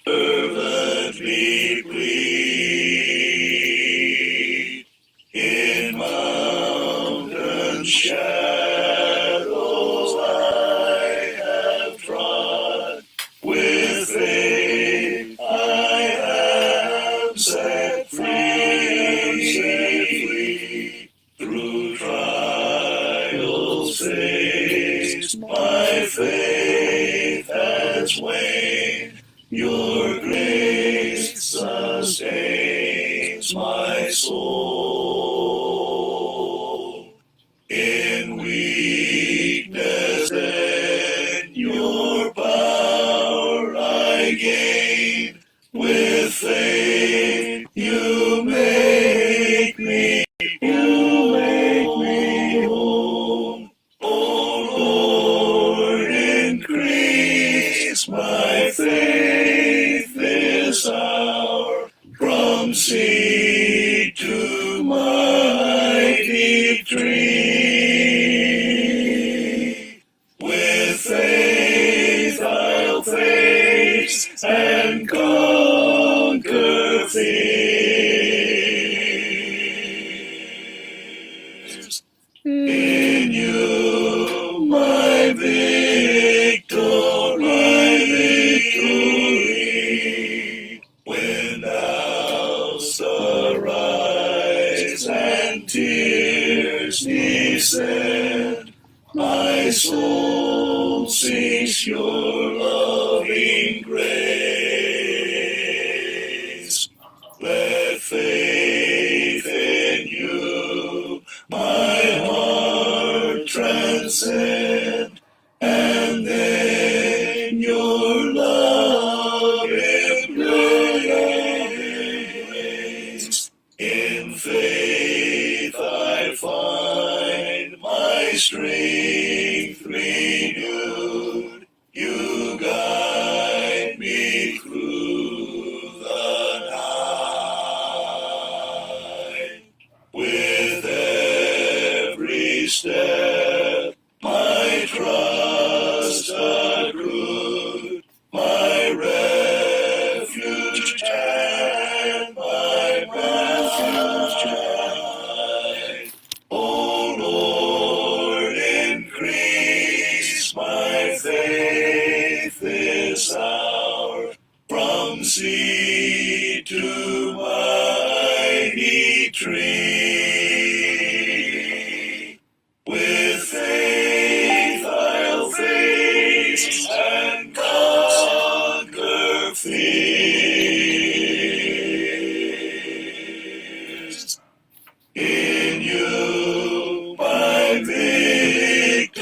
fervently plead. In mountain shadows I have trod, with faith I am set free. Through trials faced, my faith has waned. Your grace sustains my soul. In weakness then your power I gain. With faith you make me whole. O Lord, increase my faith this hour, from seed to mighty tree. With faith I'll face and conquer fears. In you my victory. When doubts arise and tears descend, my soul seeks your loving grace. Let faith in you my heart transcend, and then your love embrace. In faith I find my strength renewed. You guide me through the night. With every step my trust accrued, my refuge and my pride. O Lord, increase my faith this hour, from seed to mighty tree. With faith I'll face and conquer fears. In you my victory.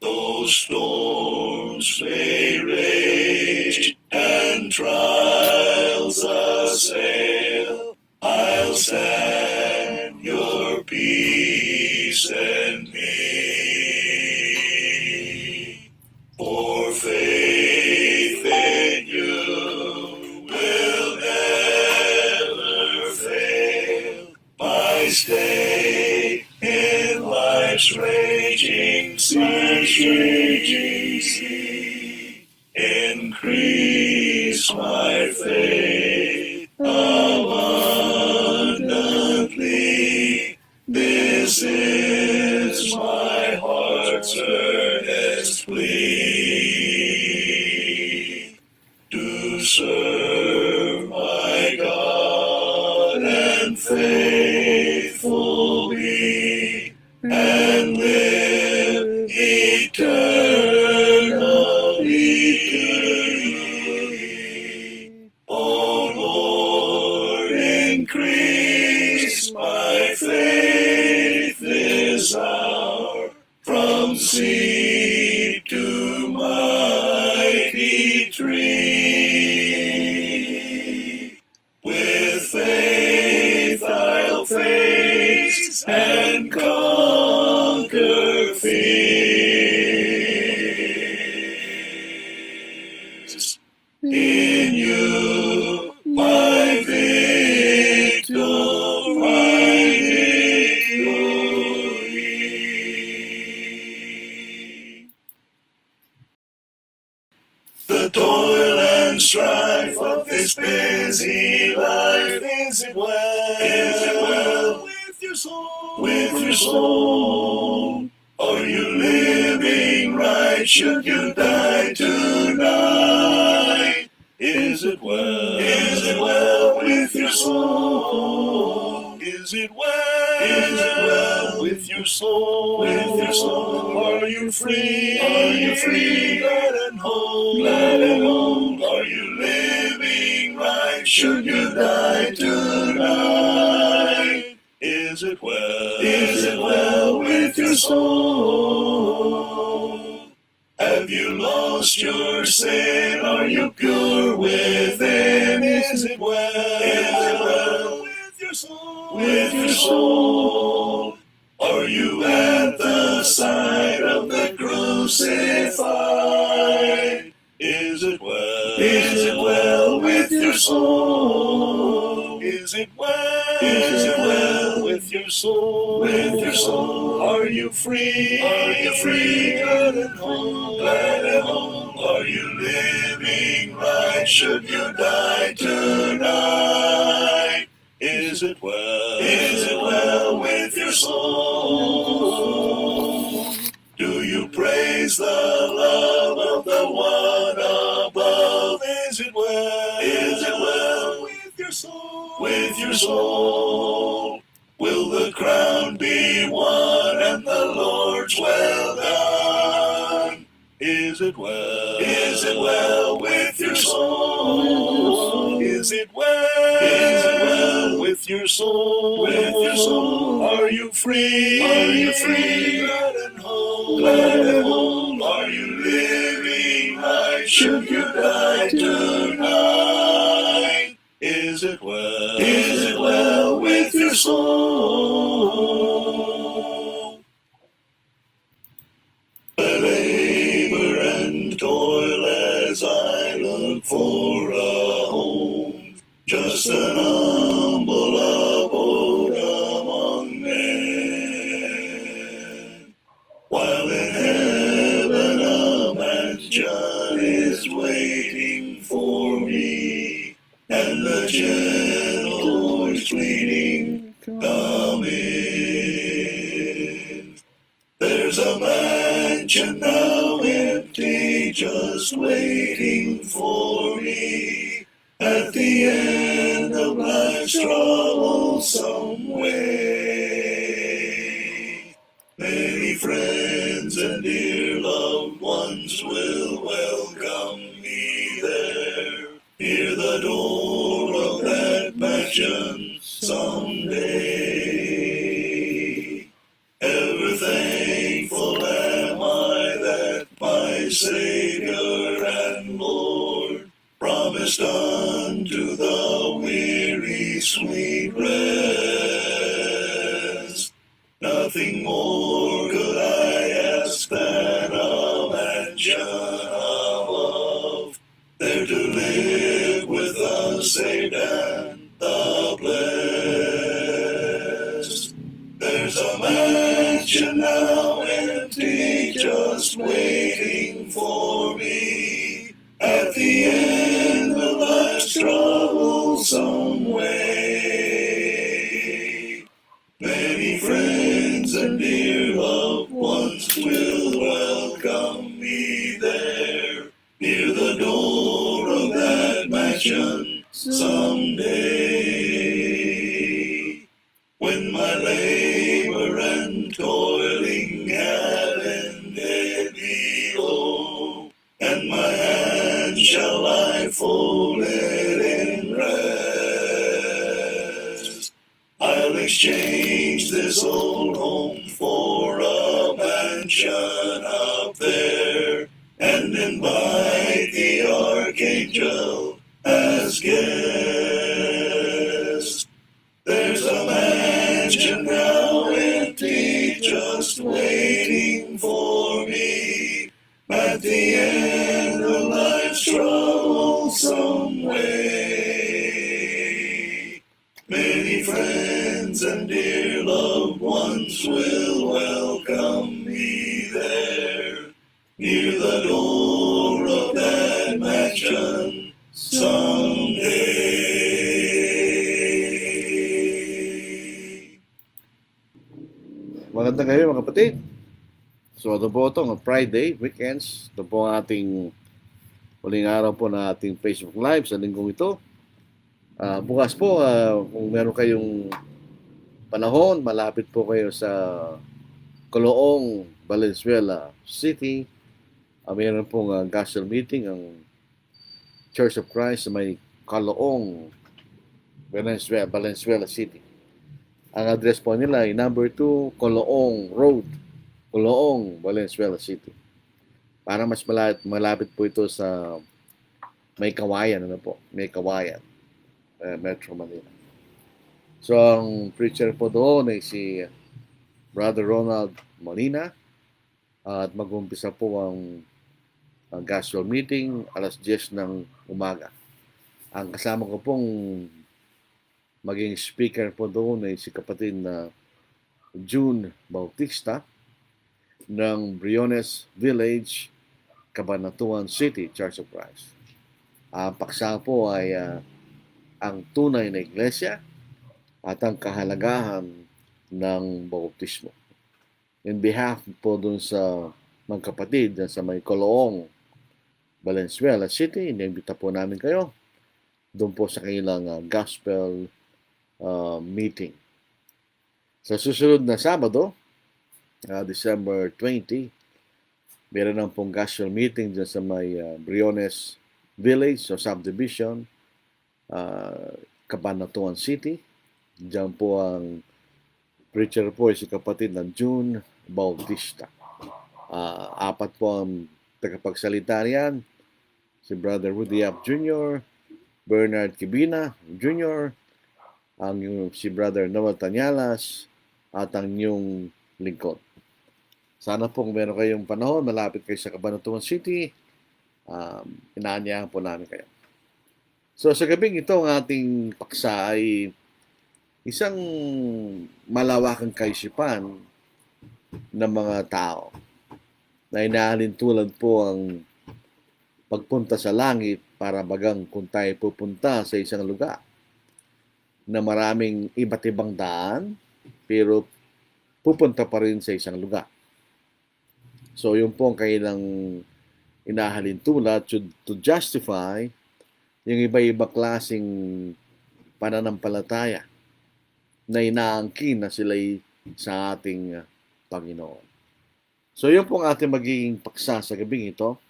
Though storms may rage and trials assail, I'll stand your peace and me. For faith in you will never fail. My stay in life's raging sea, increase my faith abundantly. This is my heart's earnest plea, to serve my God and faithful be, and live eternally. O Lord, increase my faith this hour, from seed to mighty tree. With faith I'll face and conquer fears. In you my victory. busy life, is it well? Is it well with your soul? With your soul? Are you living right? Should you die tonight? Is it well? Is it well with your soul? Is it well? Is it well with your soul? With your soul? Are you free? Are you free? Glad and whole? Glad and whole? Are you living right? Should you die tonight? Is it well? Is it well with your soul? Have you lost your sin? Are you pure within? Is it well? Is it well with your soul? With your soul? Are you at the side of the crucified? Is it well? Is it well with your soul? Is it well? Is it well with your soul? With your soul? Are you free? Are you free? Glad and whole? Glad and whole? Are you living right? Should you die tonight? Is it well? Is it well with your soul? Do you praise the love of the one above? Is it well? Is it well with your soul? With your soul? Will the crown be won and the Lord's well done? Is it well? Is it well with your soul? Is it well? Is it well with your soul? With your soul? Are you free? Are you free? Glad and whole? Glad and whole? Are you living right? Should you die tonight? Is it well? Is it well with your soul? I labor and toil as I look for a home, just an humble abode among men. While in heaven a mansion is waiting for me, and the gentle voice pleading, come in. There's a mansion now empty, just waiting for me, at the end of life's troublesome way. Many friends and dear loved ones will welcome me there, near the door of that mansion someday. Ever thankful am I that my Savior and Lord promised unto the weary sweet rest. Nothing more could I ask than a mansion above, there to live with the saved and the blessed. There's a mansion now empty, just waiting for me, at the end of life's troublesome way. Many friends and dear loved ones will welcome me there, near the door of that mansion someday. When my labor and toiling have ended below, and my hand shall lie folded in rest, I'll exchange this old home for a mansion up there, and invite the archangel as guest. There's a mansion now empty, just waiting for me, at the end of life's troublesome way. Many friends and dear loved ones will welcome me there, near the door of that mansion someday. Magandang gabi mga kapatid. So ito po ito, Friday, weekends. Ito po ang ating huling araw po na ating Facebook Live sa linggong ito. Bukas po, kung meron kayong panahon, malapit po kayo sa Coloong, Valenzuela City. Meron pong gospel meeting ang Church of Christ sa may Coloong, Valenzuela City. Ang address po nila ay number 2 Coloong Road, Coloong, Valenzuela City. Para mas malapit po ito sa May Kawayan, Metro Manila. So ang preacher po doon ay si Brother Ronald Molina at mag-umpisa po ang gospel meeting alas 10 ng umaga. Ang kasama ko pong maging speaker po doon ay si kapatid na June Bautista ng Briones Village, Cabanatuan City, Church of Christ. Ang paksa po ay ang tunay na iglesia at ang kahalagahan ng bautismo. In behalf po dun sa mga kapatid sa may Coloong, Valenzuela City, inimbita po namin kayo doon po sa kanilang gospel meeting. Sa susunod na Sabado, December 20, meron ng pong gospel meeting dyan sa may Briones Village o subdivision, Cabanatuan City. Diyan po ang preacher po ay si kapatid na June Bautista. Apat po ang tagapagsalita riyan, si Brother Rudy Yap Jr., Bernard Kibina Jr., si Brother Noel Tanyalas, at ang inyong lingkod. Sana pong meron kayong panahon, malapit kayo sa Cabanatuan City, inaanyahan po namin kayo. So sa gabing ito, ang ating paksa ay isang malawakang kaisipan ng mga tao na inaalin tulad po ang pagpunta sa langit para bagang kung tayo pupunta sa isang lugar na maraming iba't ibang daan pero pupunta pa rin sa isang lugar. So yun po ang kailang inahalin tulad to justify yung iba-iba klaseng pananampalataya na inaangkin na sila'y sa ating Panginoon. So yun po ang ating magiging paksa sa gabing ito.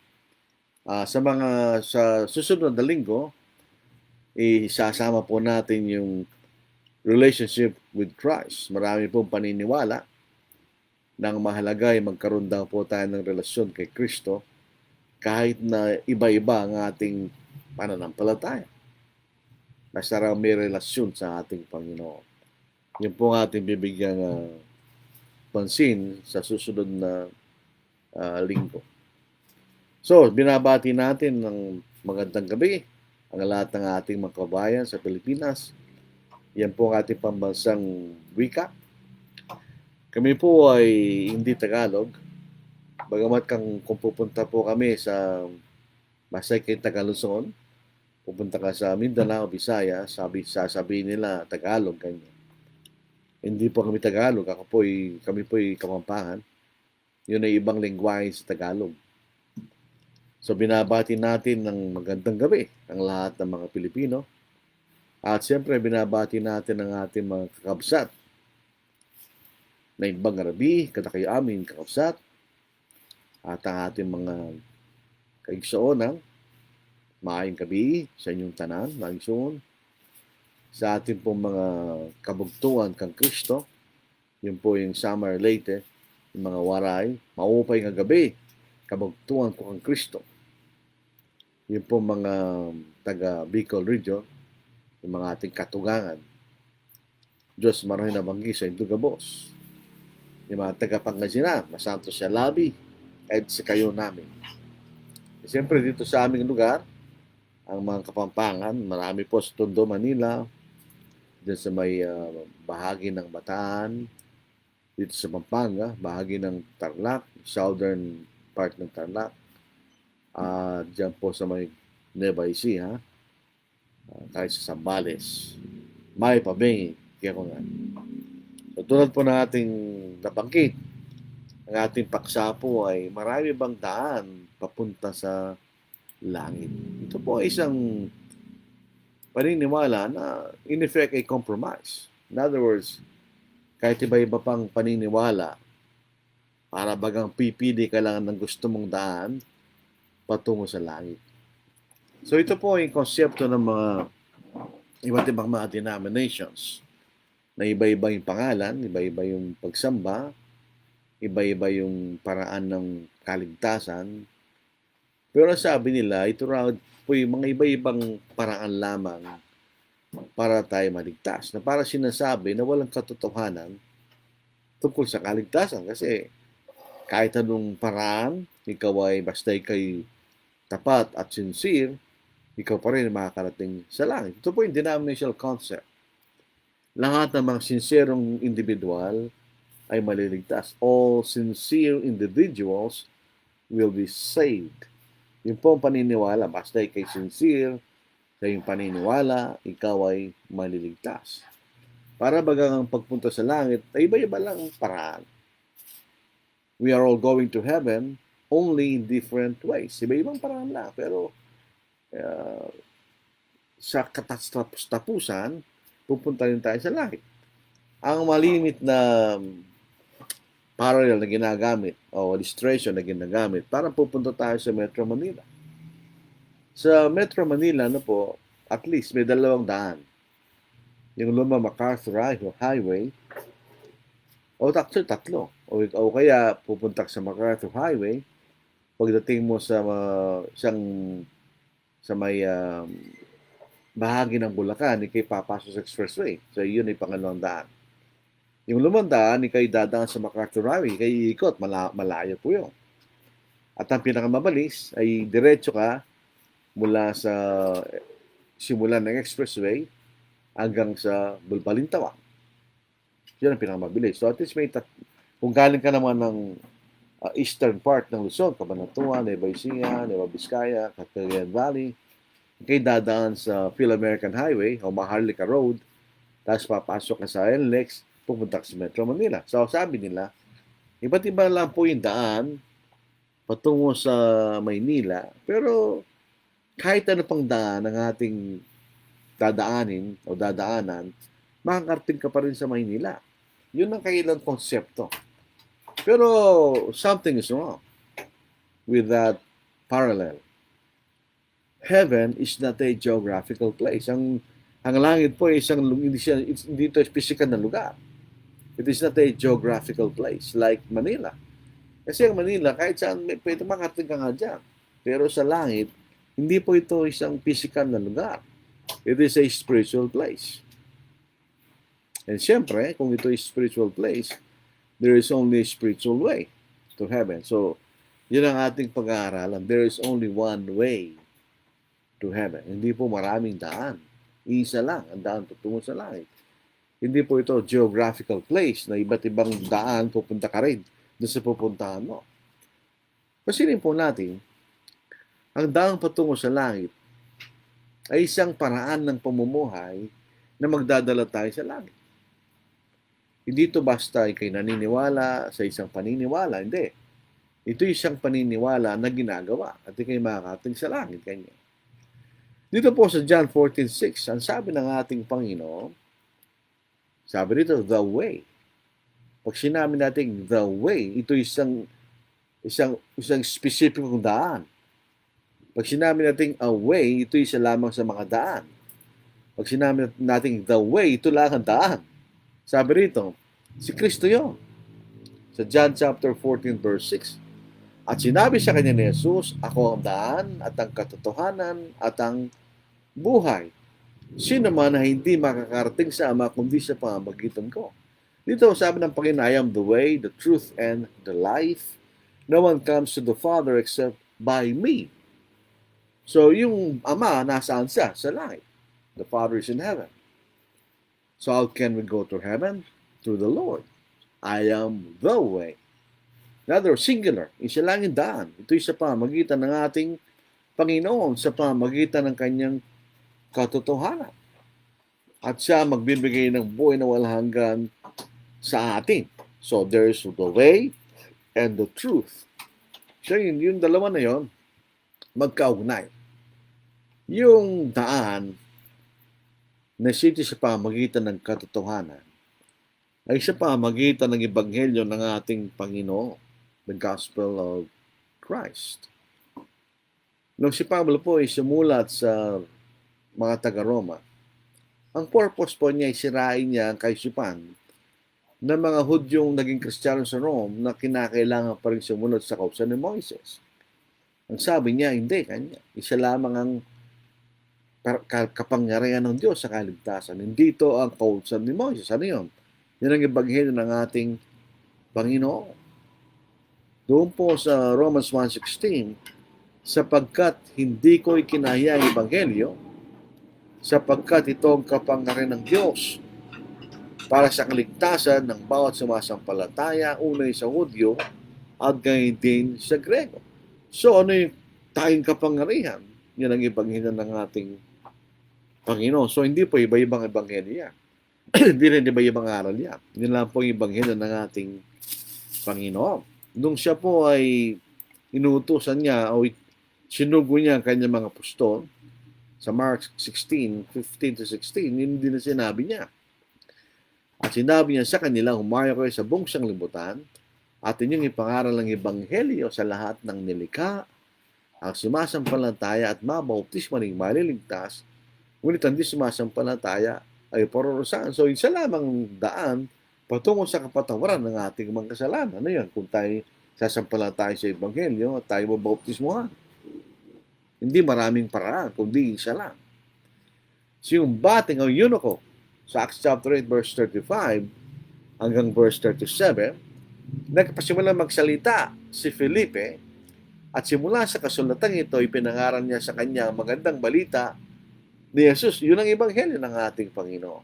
Sa susunod na linggo, isasama po natin yung relationship with Christ. Marami pong paniniwala na mahalaga ay magkaroon daw po tayo ng relasyon kay Kristo kahit na iba-iba ang ating pananampalataya. Basta raw may relasyon sa ating Panginoon. Yun po ang ating bibigyan pansin sa susunod na linggo. So, binabati natin ng magandang gabi ang lahat ng ating mga kabayan sa Pilipinas. Yan po ang ating pambansang wika. Kami po ay hindi Tagalog. Bagamat kung pupunta po kami sa Masay kay Tagaluzon, pupunta ka sa Mindanao, Bisaya, sasabihin nila Tagalog, ganyan. Hindi po kami Tagalog, kami po ay Kapampangan. Yun ay ibang lengguwahe sa Tagalog. So binabati natin ng magandang gabi ang lahat ng mga Pilipino. At siyempre binabati natin ang ating mga kakabsat na ibang Arabi, katakay amin kakabsat, at ang ating mga kaigsoon maayong gabi sa inyong tanan, maigsoon. Sa ating pong mga kabugtuan kang Kristo, yun po yung Samar Leyte, yung mga waray, maupay nga gabi, kabugtuan ko kang Kristo. Yun po mga taga Bicol Region, yung mga ating katugangan. Diyos marahin na banggi sa Indugabos. Yung mga taga Pangasinan, masanto siya labi, kahit sa kayo namin. Siyempre dito sa aming lugar, ang mga Kapampangan, marami po sa Tondo, Manila, dyan sa may bahagi ng Bataan, dito sa Pampanga, bahagi ng Tarlac, southern part ng Tarlac, dyan po sa may Nueva Ecija, kahit sa Zambales, may Pabingi, kaya ko nga. Tulad po na ating nabanggit, ang ating paksa po ay marami bang daan papunta sa langit. Ito po ay isang paniniwala na in effect ay compromise. In other words, kahit iba-iba pang paniniwala, para bagang pipili ka lang ng gusto mong daan patungo sa langit. So ito po ay konsepto ng mga iba't ibang mga denominations na iba-iba yung pangalan, iba-iba yung pagsamba, iba-iba yung paraan ng kaligtasan. Pero sabi nila, ito raw po yung mga iba-ibang paraan lamang para tayo maligtas. Na para sinasabi na walang katotohanan tungkol sa kaligtasan. Kasi kahit anong paraan, ikaw ay basta ikay tapat at sincere, ikaw pa rin makakarating sa langit. Ito po yung denominational concept. Lahat ng mga sincerong individual ay maliligtas. All sincere individuals will be saved. Yung po ang paniniwala, basta ikay sincere sa iyong paniniwala, ikaw ay maliligtas. Para bagang ang pagpunta sa langit, ay iba-iba lang ang paraan. We are all going to heaven only in different ways. Iba-ibang paraan lang. Pero sa katapusan, pupunta rin tayo sa langit. Ang malimit na parallel na ginagamit o illustration na ginagamit, parang pupunta tayo sa Metro Manila. Sa Metro Manila, at least may 2 daan. Yung Luma MacArthur Highway, o actually 3. O kaya pupunta sa MacArthur Highway, pagdating mo sa may bahagi ng Bulacan, ikay papasok sa expressway. So yun ay pangalawang daan. Yung 5 daan, ikay dadaan sa MacArthur Highway, ikay iikot, malayo po yun. At ang pinakamabilis ay diretso ka mula sa simulan ng expressway hanggang sa Balintawak. Yun ang pinakamabilis. So at least kung galing ka naman ng eastern part ng Luzon, Cabanatuan, Nueva Ecija, Nueva Vizcaya, Cagayan Valley, ikay dadaan sa Phil-American Highway o Maharlika Road, tapos papasok ka sa NLEX, pupunta ka sa Metro Manila. So sabi nila, iba't iba lang po yung daan patungo sa Maynila, pero kahit ano pang daan ang ating dadaanin o dadaanan, makakarating ka pa rin sa Maynila. Yun ang kailang konsepto. Pero something is wrong with that parallel. Heaven is not a geographical place. Ang langit po ay hindi ito physical na lugar. It is not a geographical place like Manila. Kasi ang Manila, kahit saan, pwede makarating ka nga dyan. Pero sa langit, hindi po ito isang physical na lugar. It is a spiritual place. And siyempre, kung ito is spiritual place, there is only a spiritual way to heaven. So, yun ang ating pag-aaralan. There is only one way to heaven. Hindi po maraming daan. Isa lang ang daan tutungo sa langit. Hindi po ito geographical place na iba't ibang daan pupunta ka rin doon sa pupuntahan mo. Pasilin po natin, ang daan patungo sa langit ay isang paraan ng pamumuhay na magdadala tayo sa langit. Hindi ito basta ikay naniniwala sa isang paniniwala. Hindi. Ito isang paniniwala na ginagawa at ikay makakating sa langit. Kanya. Dito po sa John 14:6, ang sabi ng ating Panginoon, sabi dito, the way. Pag sinabi natin the way, ito isang specificong daan. Pag sinabi natin a way, ito isa lamang sa mga daan. Pag sinabi natin the way, ito lang ang daan. Sabi rito, si Kristo yun. Sa John chapter 14 verse 6. At sinabi sa kanya ni Jesus, ako ang daan at ang katotohanan at ang buhay. Sino man na hindi makakarating sa Ama kundi sa pamamagitan ko. Dito sabi ng Panginoon, I am the way, the truth, and the life. No one comes to the Father except by me. So yung Ama, nasaan siya? Sa langit. The Father is in heaven. So how can we go to heaven? Through the Lord. I am the way. Another singular. Isa lang yung daan. Ito'y sa pamagitan ng ating Panginoon, sa pamagitan ng kanyang katotohanan. At siya magbibigay ng buhay na walang hanggan sa atin. So, there's the way and the truth. So, yung dalawa na yon magkaugnay. Yung daan na sito sa pamagitan ng katotohanan ay sa pamagitan ng ebanghelyo ng ating Panginoon, the Gospel of Christ. Nung si Pablo po ay sumulat sa mga taga-Roma, ang purpose po niya ay sirain niya ang kaisipan ng mga Hudyong naging Kristiyano sa Rome na kinakailangan pa rin sumunod sa kautusan ni Moises. Ang sabi niya, hindi, kanya. Isa lamang ang kapangyarihan ng Diyos sa kaligtasan. Hindi ito ang kautusan ni Moises. Ano yun? Yan ang ebanghelyo ng ating Panginoon. Doon po sa Romans 1:16, sapagkat hindi ko ikinaya ang ebanghelyo, sapagkat ito ang kapangyarihan ng Diyos para sa kaligtasan ng bawat sumasampalataya, unay sa Hudyo at gayon din sa Grego. So ano yung tayong kapangyarihan? Yan ang ebanghelyo ng ating Panginoon. So hindi po iba-ibang ebanghelyo yan. Hindi rin iba-ibang aral yan. Yan lang po yung ebanghelyo ng ating Panginoon. Nung siya po ay inuutusan niya o sinugo niya ang kanyang mga apostol sa Mark 16:15-16, yun din na sinabi niya. At sinabi niya sa kanila, humayo kayo sa buong sanglibutan at inyong ipangaral ang ebanghelyo sa lahat ng nilikha, ang sumasampalataya at mabautismo ng maliligtas, ngunit hindi sumasampalataya ay parurusahan. So, isa lamang daan patungo sa kapatawaran ng ating mga kasalanan. Ano yan? Kung tayo sasampalataya sa ebanghelyo at tayo mabautismohan. Hindi maraming paraan, kundi isa lang. So, yung bating o eunuko, sa Acts chapter 8, verse 35 hanggang verse 37, nagpasimula magsalita si Felipe at simula sa kasulatan ito, ipinangaral niya sa kanya ang magandang balita ni Jesus. Yun ang ebanghelyo ng ating Panginoon.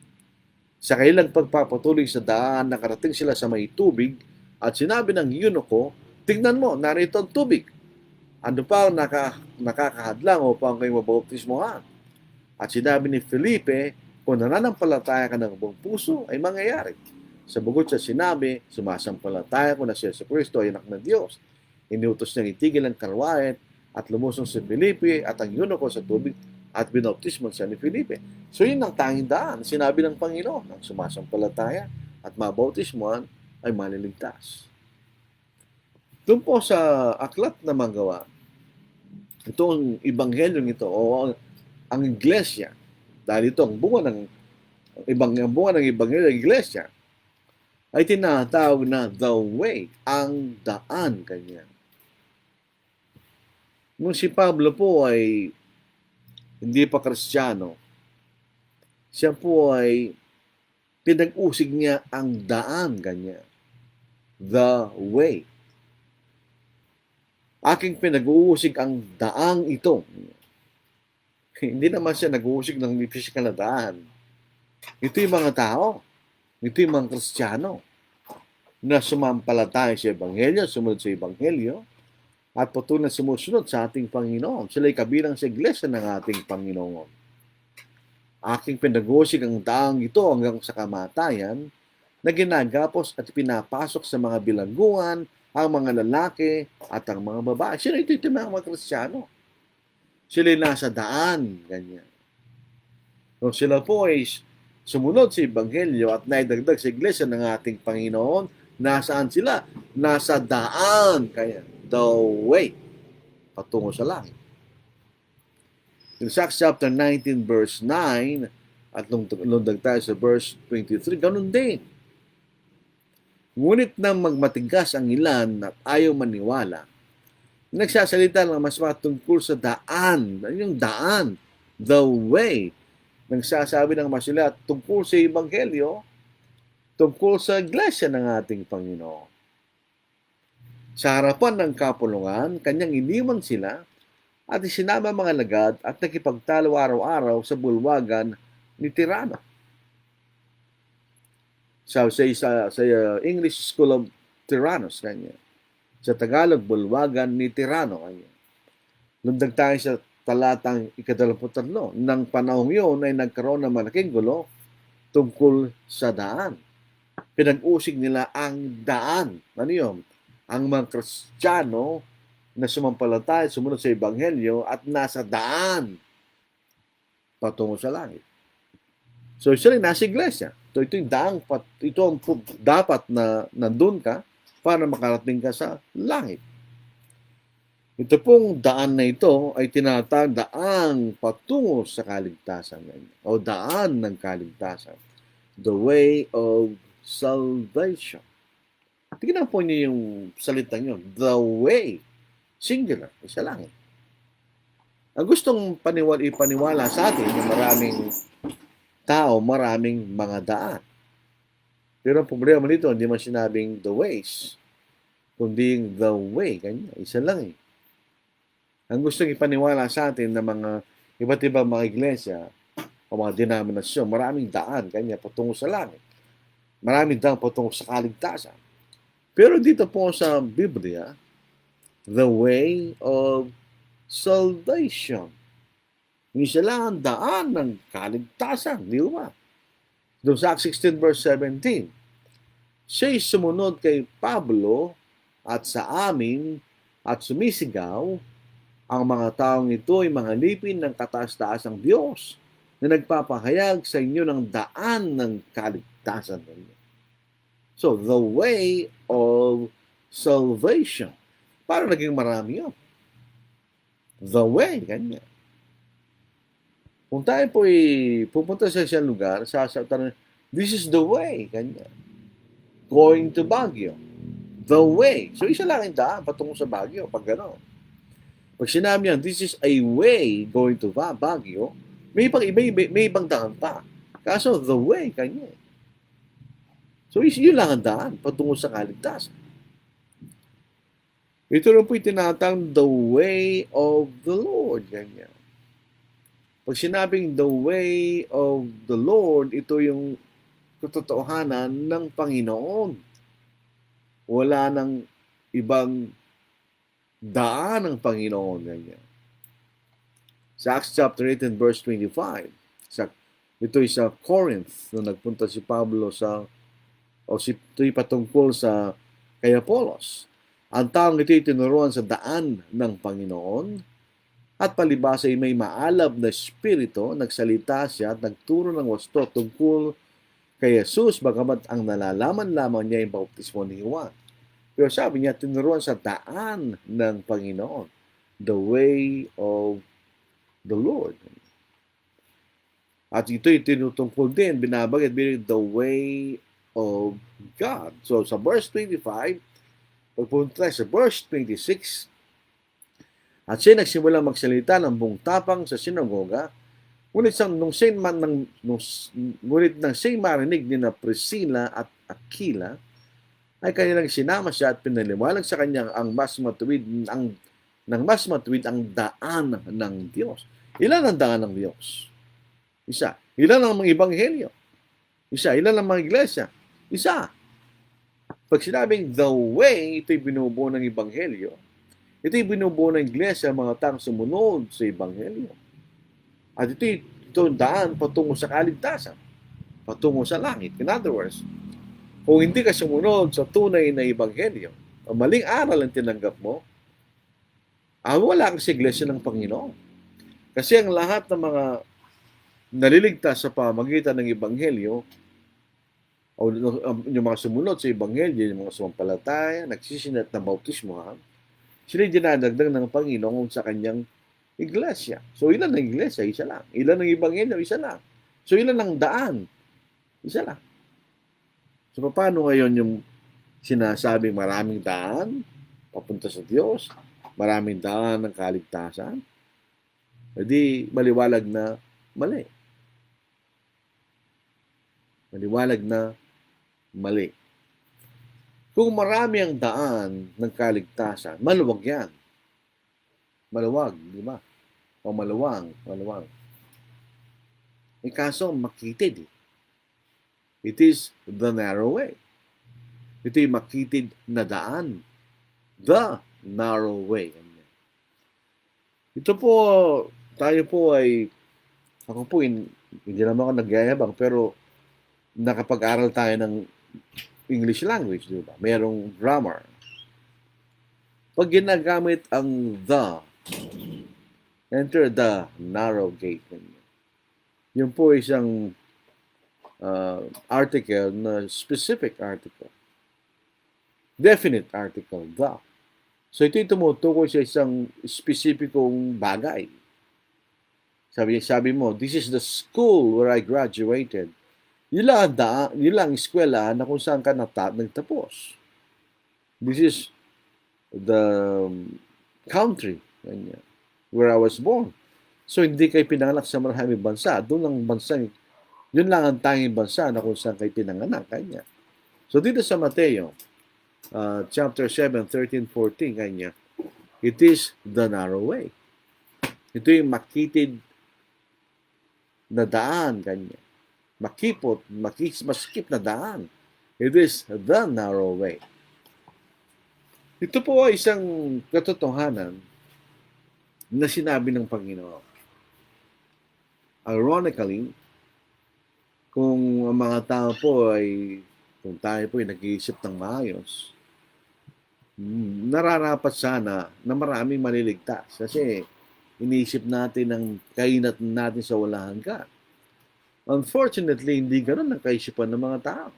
Sa kailang pagpapatuloy sa daan, nakarating sila sa may tubig at sinabi ng eunuko, tingnan mo, narito ang tubig. Ano pa ang nakakahadlang upang kayo mabautismohan? At sinabi ni Felipe, kung nananampalataya ka ng buong puso, ay mangyayari. Sa bukod sa sinabi, sumasampalataya ko na si Jesucristo ay anak ng Diyos. Inutos niyang itigil ang kalwayat at lumusong si Felipe at ang eunuko sa tubig at binautismo siya ni Felipe. So yun ang tanging daan. Sinabi ng Panginoon, ang sumasampalataya at mabautismohan ay maliligtas. Doon po sa aklat na Magawa, itong ebanghelyong ito o ang iglesia, dahil ito ang bunga ng ebanghelyo ng iglesia, ay tinatawag na the way, ang daan kanya. Nung si Pablo po ay hindi pa Kristiyano, siya po ay pinag-usig niya ang daan kanya. The way. Aking pinag-uusig ang daang ito. Hindi naman siya nag-uusig ng physical na daan. Ito yung mga tao. Ito yung mga Kristiyano na sumampalataya sa ebanghelyo, sumunod sa ebanghelyo, at patuloy na sumusunod sa ating Panginoon. Sila'y kabilang sa iglesia ng ating Panginoon. Aking pinag-uusig ang daang ito hanggang sa kamatayan na ginagapos at pinapasok sa mga bilangguan, ang mga lalaki at ang mga babae. Sino ito yung mga Kristiyano? Sila'y nasa daan, ganyan. Kung sila po ay sumunod sa ebanghelyo at naidagdag sa iglesia ng ating Panginoon, nasaan sila? Nasa daan, kaya the way, patungo sa langit. In Acts chapter 19, verse 9, at lundag tayo sa verse 23, ganun din. Ngunit nang magmatigas ang ilan at ayaw maniwala, nagsasalita lang mas matungkol sa daan, yung daan, the way. Nagsasabi ng masila tungkol sa ebanghelyo, tungkol sa iglesia ng ating Panginoon. Sa harapan ng kapulungan, kanyang iniwan sila at isinama mga lagad at nakipagtalo araw-araw sa bulwagan ni Tirano. Sa English School of Tyrannus, kanya. Sa Tagalog, bulwagan ni Tirano, kanya. Lundag tayo sa talatang 23. Nang panahong yun ay nagkaroon ng malaking gulo tungkol sa daan. pinag-usig nila ang daan. Ano yun? Ang mga Kristiyano na sumampalataya, sumunod sa Ebanghelyo at nasa daan patungo sa langit. So, isa rin nasa iglesia. So, ito yung ito ang dapat na nandun ka para makarating ka sa langit. Ito pong daan na ito ay tinatawag daan patungo sa kaligtasan o daan ng kaligtasan. The way of salvation. Tingnan po niyo yung salitang yun. The way. Singular. Isa lang. Ang gustong ipaniwala sa atin yung maraming tao, maraming mga daan. Pero ang problema nito, hindi man sinabing the ways, kundi the way. Kanya, isa lang eh. Ang gustong ipaniwala sa atin ng mga iba't ibang mga iglesia o mga denominasyon, maraming daan kanya patungo sa langit. Maraming daan patungo sa kaligtasan. Pero dito po sa Biblia, the way of salvation. Isa lang ang daan ng kaligtasan, di ba? Doon sa Acts 16 verse 17, siya'y sumunod kay Pablo at sa amin at sumisigaw, ang mga taong ito ay mga lipin ng kataas-taasang Diyos na nagpapahayag sa inyo ng daan ng kaligtasan ninyo. So, the way of salvation. Parang naging marami yun. The way, ganyan. Kung tayo po pupunta sa isang lugar, sasabihin, this is the way, ganyan. Going to Baguio. The way. So, isa lang yung daan patungo sa Baguio, pag gano'n. Pag sinabi yan, this is a way going to Baguio, may ibang daan pa. Kaso, the way, kanya. So, yun lang ang daan patungo sa kaligtasan. Ito rin po tinatawag the way of the Lord. Ganyan. Pag sinabing the way of the Lord, ito yung katotohanan ng Panginoon. Wala nang ibang daan ng Panginoon. Ganyan. Sa Acts chapter 8 and verse 25, ito ay sa Corinth, nung nagpunta si Pablo ito'y patungkol sa kay Apollos. Ang taong ito'y tinuruan sa daan ng Panginoon at palibasa ay may maalab na espiritu, nagsalita siya at nagturo ng wasto tungkol kay Jesus, bagamat ang nalalaman lamang niya yung bautismo ni Juan. Pero sabi niya, tinuruan sa daan ng Panginoon. The way of the Lord. At ito'y tinutungkol din, binabagit the way of God. So sa verse 25, pagpunta sa verse 26, at siya nagsimula magsalita ng buong tapang sa sinagoga, ngunit nang siya'y marinig ni na Priscilla at Aquila, ay kanilang sinama siya at pinaliwalag sa kanya ang mas matuwid ang daan ng Diyos. Ilan ang daan ng Diyos? Isa. Ilan ang mga ebanghelyo? Isa. Ilan ang mga iglesia? Isa. Pag sinabing the way, ito'y binubuo ng ebanghelyo. Ito'y binubuo ng iglesia, mga taong sumunod sa ebanghelyo. At ito'y daan patungo sa kaligtasan. Patungo sa langit. In other words, kung hindi ka sumunod sa tunay na ebanghelyo, o maling aral ang tinanggap mo, wala kang sa iglesia ng Panginoon. Kasi ang lahat ng mga naliligtas sa pamagitan ng ebanghelyo, o yung mga sumunod sa ebanghelyo, yung mga sumampalataya, nagsisinat ng bautismohan, sila dinadagdag ng Panginoon sa kanyang iglesia. So ilan ang iglesia? Isa lang. Ilan ang ebanghelyo? Isa lang. So ilan ang daan? Isa lang. So, paano ngayon yung sinasabing maraming daan papunta sa Diyos, maraming daan ng kaligtasan? Hindi maliwalag na mali. Maliwalag na mali. Kung marami ang daan ng kaligtasan, maluwag yan. Maluwag, di ba? O maluwang. May kaso, makitid eh. It is the narrow way. Ito yung makitid na daan. The narrow way. Ito po, tayo po ay, ako po, hindi naman ako nagyayabang, pero nakapag-aral tayo ng English language, di ba? Merong grammar. Pag ginagamit ang the, enter the narrow gate. Yun po isang article na specific article. Definite article, the. So ito'y tumutukoy sa isang spesipikong bagay. Sabi mo, this is the school where I graduated. Yun lang eskwela na kung saan ka nagtapos. This is the country where I was born. So hindi kayo pinanganak sa maraming bansa. Yun lang ang tanging bansa na kung saan kayo pinanganak. Kanya. So dito sa Mateo, chapter 7, 13, 14, kanya, it is the narrow way. Ito yung makitid na daan, kanya. Masikip na daan. It is the narrow way. Ito po ay isang katotohanan na sinabi ng Panginoon. Ironically, kung ang mga tao po kung tayo po ay nag-iisip ng maayos, nararapat sana na maraming maliligtas. Kasi iniisip natin ang kainat natin sa walang hanggan. Unfortunately, hindi ganun ang kaisipan ng mga tao.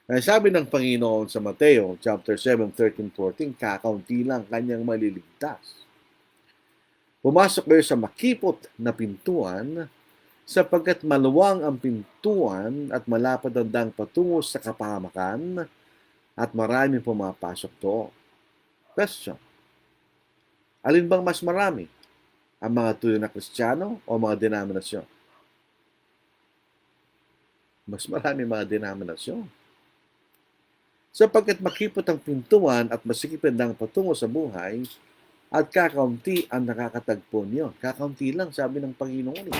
Kaya sabi ng Panginoon sa Mateo, chapter 7, 13, 14, kakaunti lang kanyang maliligtas. Pumasok kayo sa makipot na pintuan, sapagkat maluwang ang pintuan at malapad ang dang patungo sa kapahamakan, at marami pumapasok doon. Question. Alin bang mas marami? Ang mga tunay na Kristiyano o mga denominasyon? Mas marami mga denominasyon. Sapagkat makipot ang pintuan at masikip ang patungo sa buhay, at kakaunti ang nakakatagpo niyo. Kakaunti lang, sabi ng Panginoon.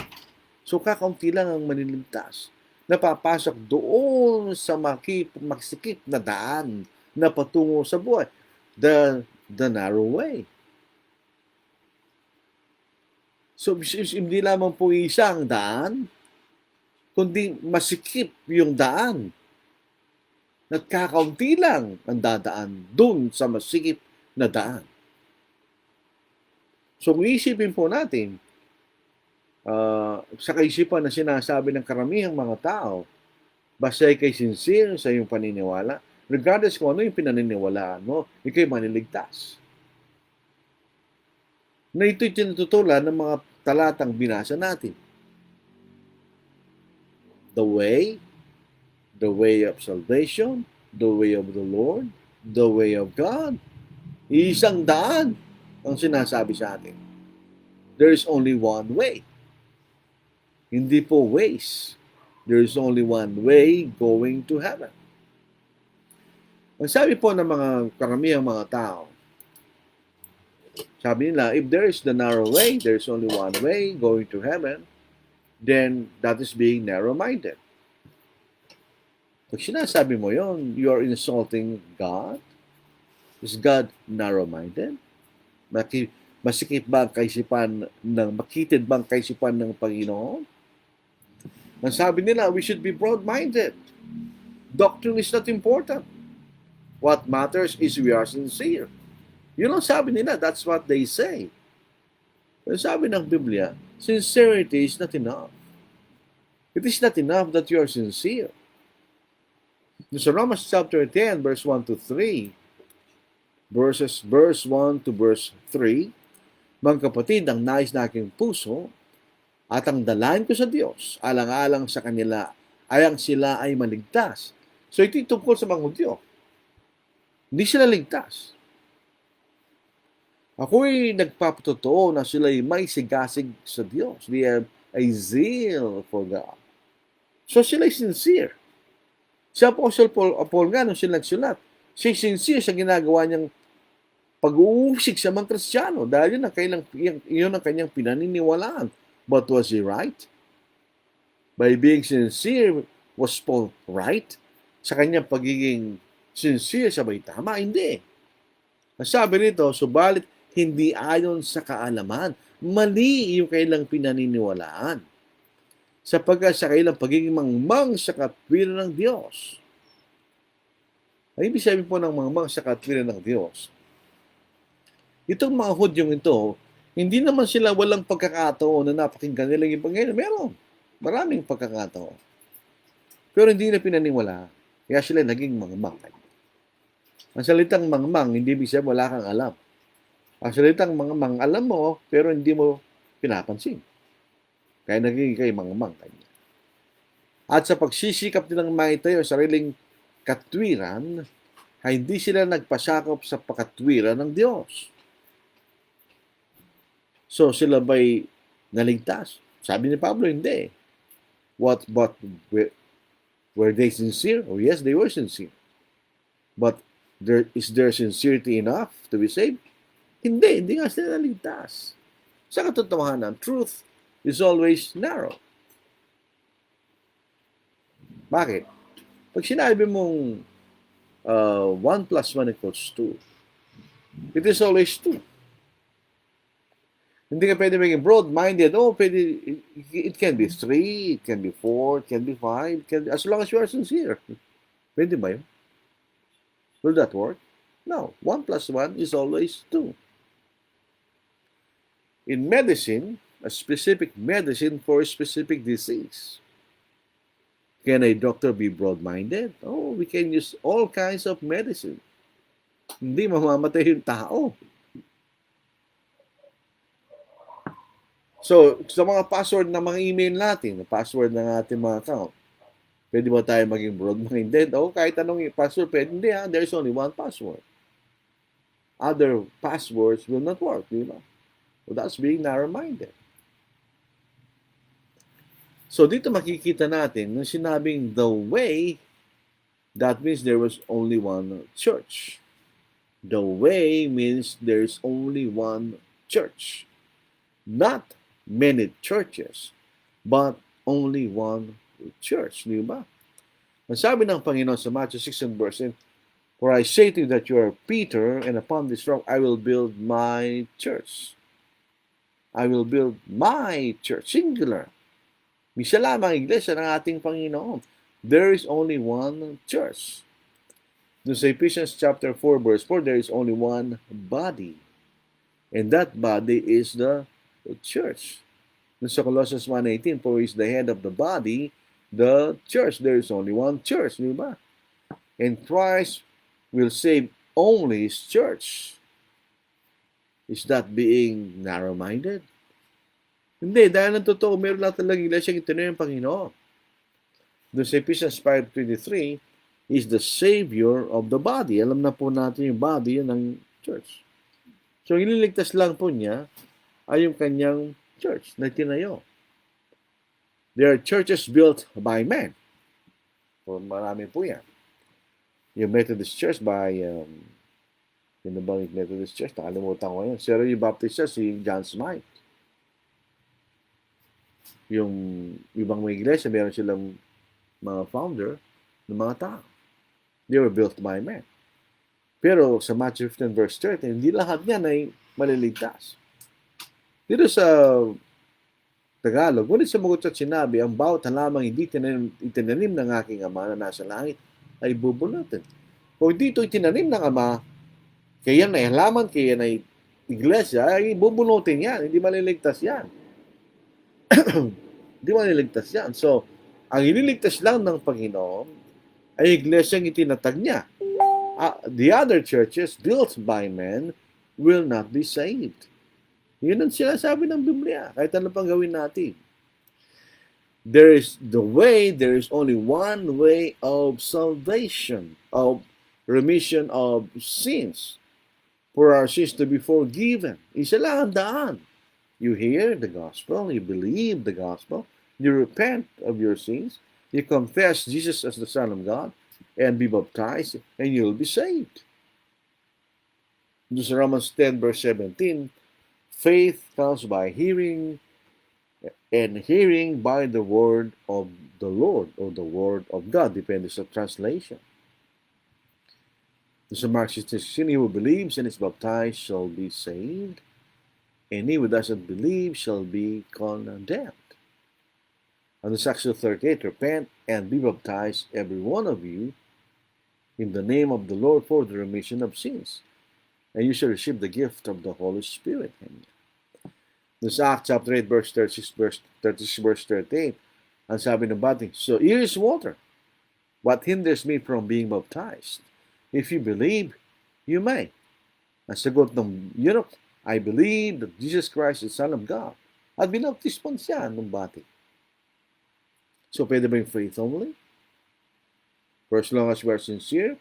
So kakaunti lang ang maniligtas. Napapasok doon sa masikip na daan na patungo sa buhay. The narrow way. So hindi lamang po isang daan, kundi masikip yung daan. At kakaunti lang ang dadaan doon sa masikip na daan. So kung isipin po natin, sa kaisipan na sinasabi ng karamihang mga tao, basta ikay sincere sa iyong paniniwala, regardless kung ano yung pinaniniwalaan mo, ikay maniligtas. Na ito'y tinututulan ng mga talatang binasa natin. The way of salvation, the way of the Lord, the way of God. Isang daan ang sinasabi sa atin. There is only one way. Hindi po ways. There is only one way going to heaven. Ang sabi po ng mga karamihang mga tao, sabi nila, if there is the narrow way, there is only one way going to heaven, then that is being narrow-minded. Pag sinasabi mo yon, you are insulting God. Is God narrow-minded? Makitid ba ang kaisipan ng Panginoon? Ang sabi nila, we should be broad-minded. Doctrine is not important. What matters is we are sincere. Yun ang sabi nila, that's what they say. Pero sabi ng Biblia, sincerity is not enough. It is not enough that you are sincere. Sa Romans chapter 10, verse 1 to 3, verse 1 to verse 3, mga kapatid, ang nais na aking puso at ang dalahin ko sa Diyos, alang-alang sa kanila, ay ang sila ay maligtas. So ito tungkol sa mga Hudyo. Hindi sila ligtas. Ako'y nagpapatotoo na sila ay may sigasig sa Diyos. They have a zeal for God. So sila ay sincere. Si Apostle Paul nga, nung sila nagsulat, siya sincere sa ginagawa niyang pag-uusig sa mga Kristiyano dahil yun ang kanyang pinaniniwalaan. But was he right? By being sincere, was Paul right? Sa kanyang pagiging sincere, sabay tama? Hindi. Ang sabi nito, subalit hindi ayon sa kaalaman. Mali yung kailang pinaniniwalaan. Sapagkat sa kailang pagiging mangmang sa katwiran ng Diyos. Ang ibig sabihin po ng mga sa katwiran ng Diyos, itong mga Hudyong ito, hindi naman sila walang pagkakataon na napakinggan nilang Ebanghelyo. Meron. Maraming pagkakataon. Pero hindi na pinaniwala. Kaya sila naging mangmang. Ang salitang mangmang, hindi ibig sabihin wala kang alam. Ang salitang mangmang, alam mo, pero hindi mo pinapansin. Kaya naging kayo mangmang. At sa pagsisikap nilang maitayo sariling katwiran, ay hindi sila nagpasakop sa pakatwiran ng Diyos. So, sila ba'y naligtas? Sabi ni Pablo, hindi. But were they sincere? Oh, yes, they were sincere. But is there sincerity enough to be saved? Hindi nga sila naligtas. Sa katotohanan, truth is always narrow. Bakit? Pag sinabi mong 1 plus 1 equals 2, it is always 2. Hindi ka pwede maging broad-minded. Oh, pwede, it can be 3, it can be 4, it can be 5, as long as you are sincere. Pwede ba yun? Will that work? No. 1 plus 1 is always 2. In medicine, a specific medicine for a specific disease. Can a doctor be broad-minded? Oh, we can use all kinds of medicine. Hindi mamamatay yung tao. So, sa mga password ng mga email natin, password ng ating mga account, pwede ba tayo maging broad-minded? O kahit anong password, pwede. Hindi ha, there's only one password. Other passwords will not work, di ba? So that's being narrow-minded. So dito makikita natin, nung sinabing the way, that means there was only one church. The way means there's only one church. Not many churches, but only one church, di ba? Ang sabi ng Panginoon sa Matthew 6 and verse 10, for I say to you that you are Peter, and upon this rock I will build my church. I will build my church, singular. Isa lamang iglesia ng ating Panginoon. There is only one church. Doon sa Ephesians chapter 4 verse 4, there is only one body. And that body is the church. Sa Colossians 1:18, for is the head of the body, the church. There is only one church, di ba? And Christ will save only His church. Is that being narrow-minded? Hindi, dahil ng totoo, meron lang talagang iglesia yung tinanong ng Panginoon. Doon sa Ephesians 5:23, is the Savior of the body. Alam na po natin yung body, yun ng church. So, ililigtas lang po niya ay yung kanyang church na tinayo. There are churches built by men. So, marami po yan. Yung Methodist Church by, yun na bang Methodist Church? Nakalimutan ko yan. Pero yung Baptist Church, si John Smythe. Yung ibang mga iglesia, meron silang mga founder ng mga tao. They were built by men. Pero sa Matthew 15 verse 30, hindi lahat yan ay maliligtas. Dito sa Tagalog, ngunit sumagot at sinabi, ang bawat halamang hindi itinanim ng aking Ama na nasa langit ay bubunutin. Kung dito itinanim ng Ama, kaya yan ay halaman, kaya yan ay iglesia, ay bubunutin yan. Hindi maliligtas yan. Hindi maliligtas yan. So, ang ililigtas lang ng Panginoon ay iglesyang itinatag niya. The other churches built by men will not be saved. Yun ang sinasabi ng Biblia. Kahit ano pang gawin natin. There is only one way of salvation, of remission of sins, for our sins to be forgiven. Isa lang ang daan. You hear the gospel, you believe the gospel, you repent of your sins, you confess Jesus as the Son of God, and be baptized, and you'll be saved. This is Romans 10 verse 17, faith comes by hearing, and hearing by the word of the Lord, or the word of God, depende sa translation. This is Mark 16, he who believes and is baptized shall be saved, and he who doesn't believe shall be condemned. And this Acts 38, repent and be baptized, every one of you, in the name of the Lord for the remission of sins. And you shall receive the gift of the Holy Spirit. This Acts chapter 8, verse 36, verse 38, ang sabi ng bati, so here is water. What hinders me from being baptized? If you believe, you may. Ang sagot ng eunuch, I believe that Jesus Christ is the Son of God. At binaptispan siya ng bati. So pwede ba yung faith only? For as long as we are sincere,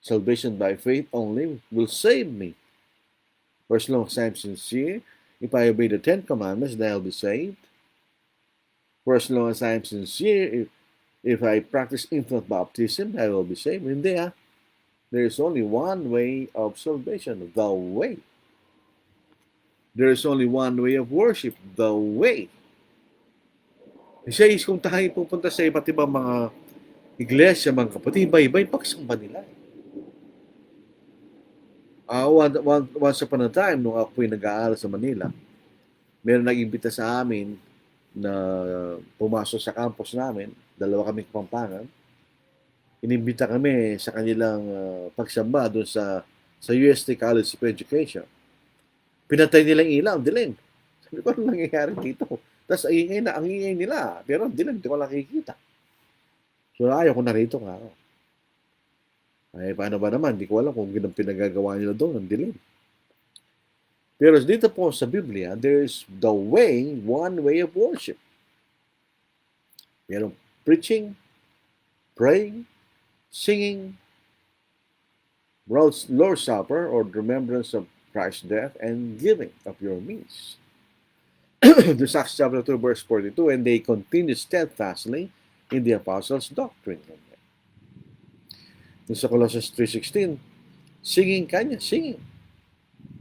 salvation by faith only will save me. For as long as I am sincere, if I obey the 10 Commandments, then I'll be saved. For as long as I am sincere, if I practice infant baptism, I will be saved. Hindi There is only one way of salvation, the way. There is only one way of worship, the way. Kasi kung tayo pupunta sa iba't ibang mga iglesia, mga kapatid, iba-iba yung pagsamba nila. Once upon a time, nung ako'y nag-aaral sa Manila, meron nag-imbita sa amin na pumasok sa campus namin, dalawa kaming Kapampangan. Inimbita kami sa kanilang pagsamba doon sa UST College of Education. Pinatay nilang ilaw, dilim. Sabi ko, ano nangyayari dito? Tapos ang ingay nila, pero dilim, di ko nakikita. So ayaw ko na rito nga. Ay, paano ba naman? Di ko alam kung ginang pinagagawa nila doon, ang dilim. Pero dito po sa Biblia, there's the way, one way of worship. Merong preaching, praying, singing, Lord's Supper, or remembrance of Christ's death, and giving of your means. This Acts chapter 2, verse 42, and they continued steadfastly in the apostles' doctrine. Sa Colossians 3:16, singing singing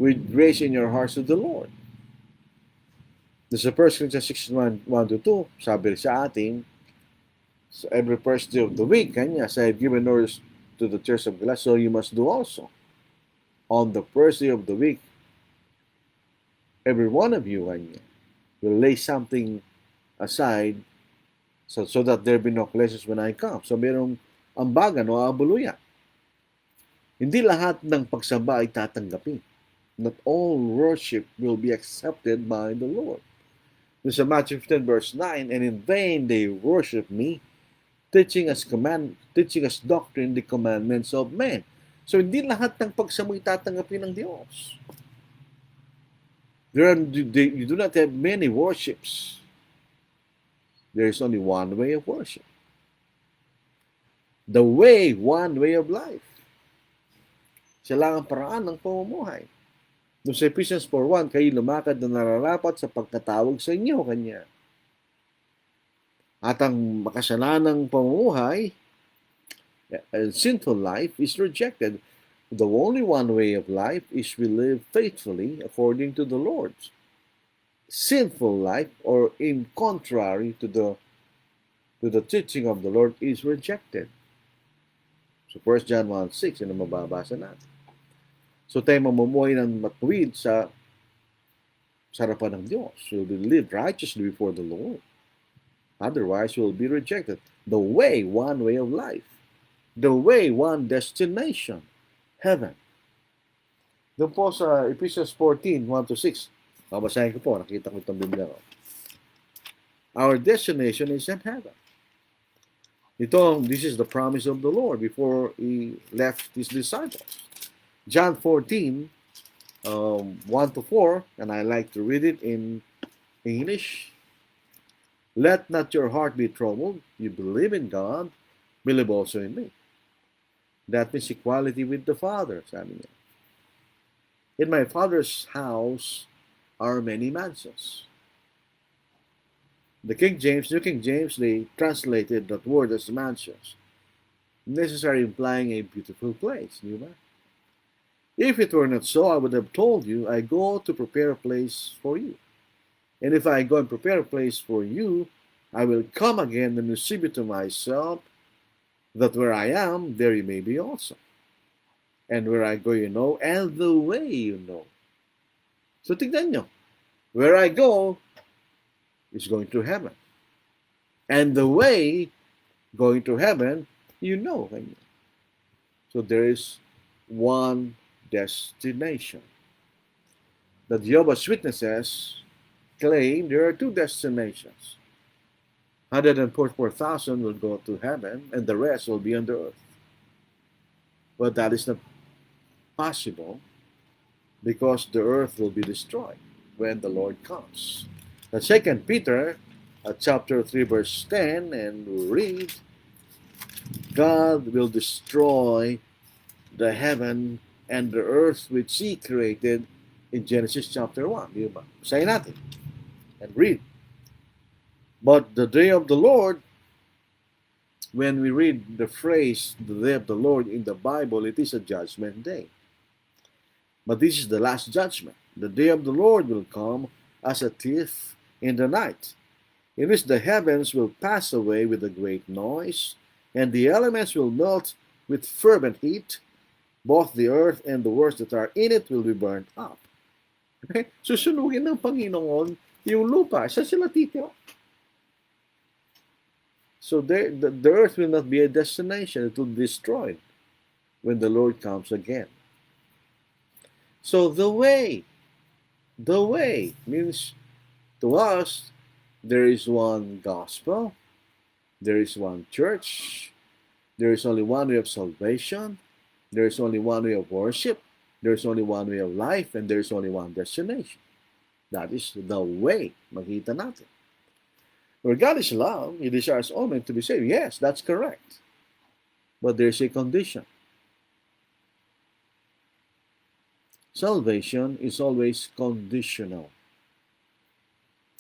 with grace in your hearts to the Lord. Sa 1 Corinthians 6:1-2, sabi sa atin, so every first day of the week, as I have given orders to the church of Galatia, so you must do also. On the first day of the week, every one of you will lay something aside so that there be no clashes when I come. So merong ambagan o abuluya. Hindi lahat ng pagsamba ay tatanggapin. Not all worship will be accepted by the Lord. Sa Matthew 15 verse 9, and in vain they worship me, teaching us doctrine the commandments of men. So hindi lahat ng pagsamba ay tatanggapin ng Diyos. You do not have many worships. There is only one way of worship. The way, one way of life. Siya lang ang paraan ng pamumuhay. Doon sa Ephesians 4:1, kayo lumakad na nararapat sa pagkatawag sa inyo, kanya. At ang makasalanang pamumuhay, sinful life, is rejected. The only one way of life is we live faithfully according to the Lord's. Sinful life, or in contrary to the teaching of the Lord, is rejected. So 1 John 1:6, yun ang mababasa natin. So tayo mamumuhay ng matuwid sa harapan ng Diyos. We will live righteously before the Lord. Otherwise, we will be rejected. The way, one way of life. The way, one destination. Heaven. Doon po sa Ephesians 14:1-6. Babasahin ko po. Nakita ko itong Biblia ko. Our destination is in heaven. This is the promise of the Lord before He left His disciples. John 14, 1-4, and I like to read it in English. Let not your heart be troubled. You believe in God, believe also in me. That means equality with the Father, sabi niya. In my Father's house are many mansions. The New King James, they translated that word as mansions, necessarily implying a beautiful place. Di ba? If it were not so, I would have told you, I go to prepare a place for you. And if I go and prepare a place for you, I will come again and receive you to myself, that where I am, there you may be also. And where I go, you know, and the way you know. So tignan nyo, where I go is going to heaven. And the way going to heaven, you know. So there is one destination. The Jehovah's Witnesses claim there are two destinations. 144,000 will go to heaven, and the rest will be on the earth. But that is not possible because the earth will be destroyed when the Lord comes. The 2 Peter chapter 3 verse 10, and we read, God will destroy the heaven and the earth which He created in Genesis chapter 1. Di ba? Say natin and read. But the day of the Lord, when we read the phrase, the day of the Lord in the Bible, it is a judgment day. But this is the last judgment. The day of the Lord will come as a thief in the night, in which the heavens will pass away with a great noise, and the elements will melt with fervent heat. Both the earth and the works that are in it will be burnt up. Okay? Susunugin ng Panginoon yung lupa. Saan sila titira? So the earth will not be a destination. It will be destroyed when the Lord comes again. So the way means to us, there is one gospel, there is one church, there is only one way of salvation, there is only one way of worship, there is only one way of life, and there is only one destination. That is the way. Makita natin. Where God is love, He desires all men to be saved. Yes, that's correct. But there is a condition. Salvation is always conditional.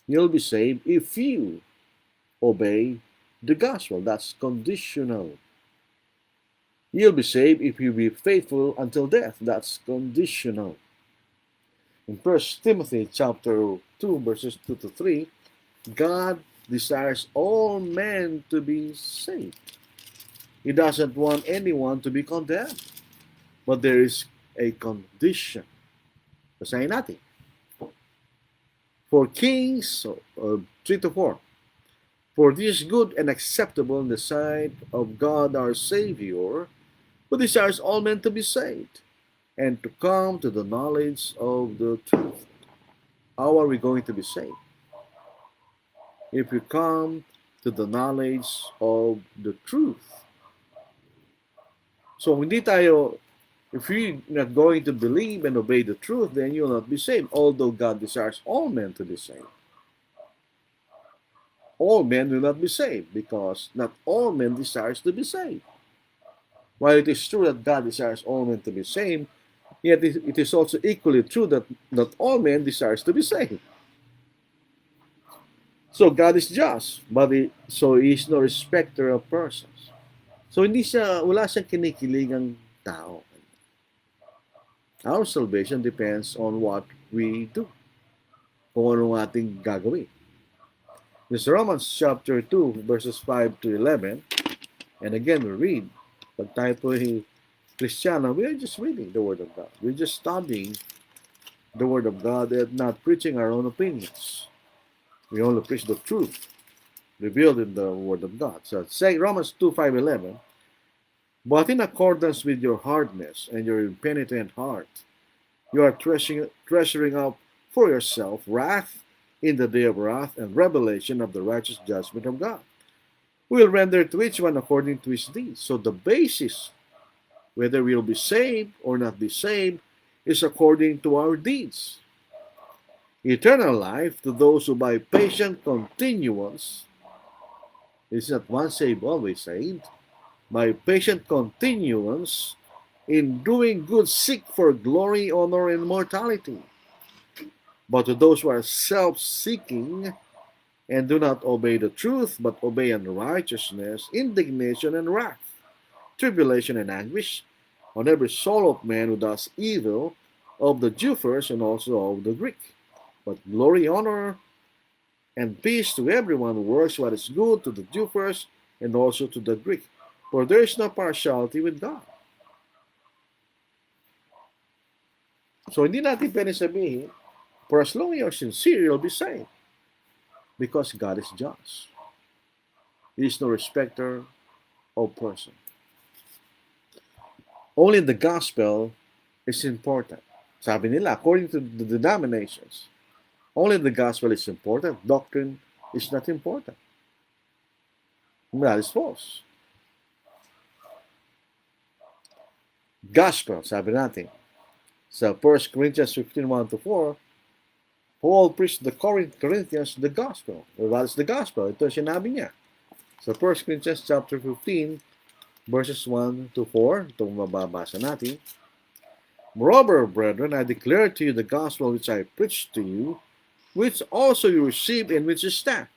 You'll be saved if you obey the gospel. That's conditional. You'll be saved if you be faithful until death. That's conditional. In 1 Timothy chapter 2, verses 2 to 3, God desires all men to be saved. He doesn't want anyone to be condemned. But there is a condition. Basahin natin. For kings, 3 to 4, for this is good and acceptable in the sight of God our Savior, who desires all men to be saved and to come to the knowledge of the truth. How are we going to be saved? If we come to the knowledge of the truth. So if you're not going to believe and obey the truth, then you'll not be saved, although God desires all men to be saved. All men will not be saved because not all men desires to be saved. While it is true that God desires all men to be saved, yet it is also equally true that not all men desires to be saved. So God is just, but so He is no respecter of persons. So wala siyang kinikilingang tao. Our salvation depends on what we do. Kung anong ating gagawin. This Romans chapter 2, verses 5 to 11. And again, we read, pag tayo po Kristiyano, we are just reading the Word of God. We're just studying the Word of God and not preaching our own opinions. We only preach the truth revealed in the Word of God. So say Romans 2, 5, 11. But in accordance with your hardness and your impenitent heart, you are treasuring up for yourself wrath in the day of wrath and revelation of the righteous judgment of God. We will render to each one according to his deeds. So the basis, whether we will be saved or not be saved, is according to our deeds. Eternal life to those who by patient continuance, is not once saved, always saved, by patient continuance in doing good seek for glory, honor, and immortality. But to those who are self-seeking and do not obey the truth, but obey unrighteousness, indignation and wrath, tribulation and anguish on every soul of man who does evil, of the Jew first and also of the Greek. But glory, honor, and peace to everyone who works what is good, to the Jew first and also to the Greek. For there is no partiality with God. So hindi natin pwede sabihin, for as long as you're sincere, you'll be saved. Because God is just. He is no respecter of person. Only the gospel is important. Sabi nila, according to the denominations, only the gospel is important. Doctrine is not important. That is false. Gospel, sabi natin. Sa 1 Corinthians 15:1-4, Paul preached the Corinthians the gospel. What is the gospel? Ito sinabi niya. Sa 1 Corinthians chapter 15, verses 1-4, itong mababasa natin. Moreover, brethren, I declare to you the gospel which I preached to you, which also you received and which you stand.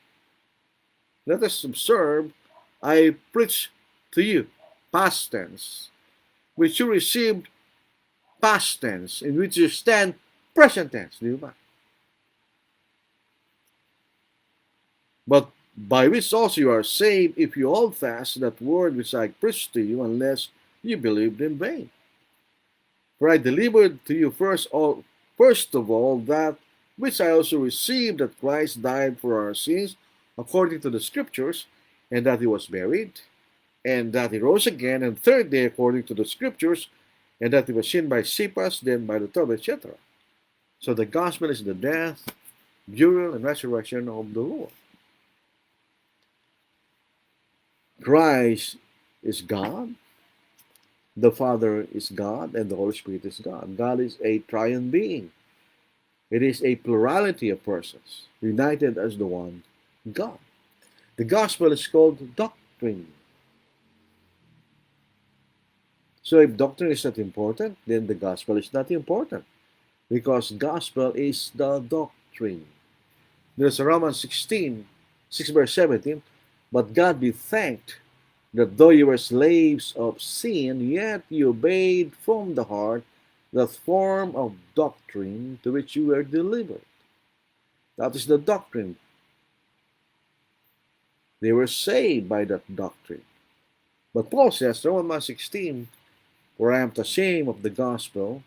Let us observe, I preached to you, past tense, which you received, past tense, in which you stand, present tense. Di ba? But by which also you are saved, if you hold fast that word which I preached to you, unless you believed in vain. For I delivered to you first of all that which I also received, that Christ died for our sins according to the Scriptures, and that he was buried, and that he rose again on the third day according to the Scriptures, and that he was seen by Cephas, then by the 12, etc. So the gospel is the death, burial, and resurrection of the Lord. Christ is God, the Father is God, and the Holy Spirit is God. God is a triune being. It is a plurality of persons, united as the one God. The gospel is called doctrine. So if doctrine is not important, then the gospel is not important, because gospel is the doctrine. There's Romans 16, 6 verse 17, but God be thanked that though you were slaves of sin, yet you obeyed from the heart that form of doctrine to which you were delivered. That is the doctrine. They were saved by that doctrine. But Paul says, Romans 16, for I am not ashamed of the gospel,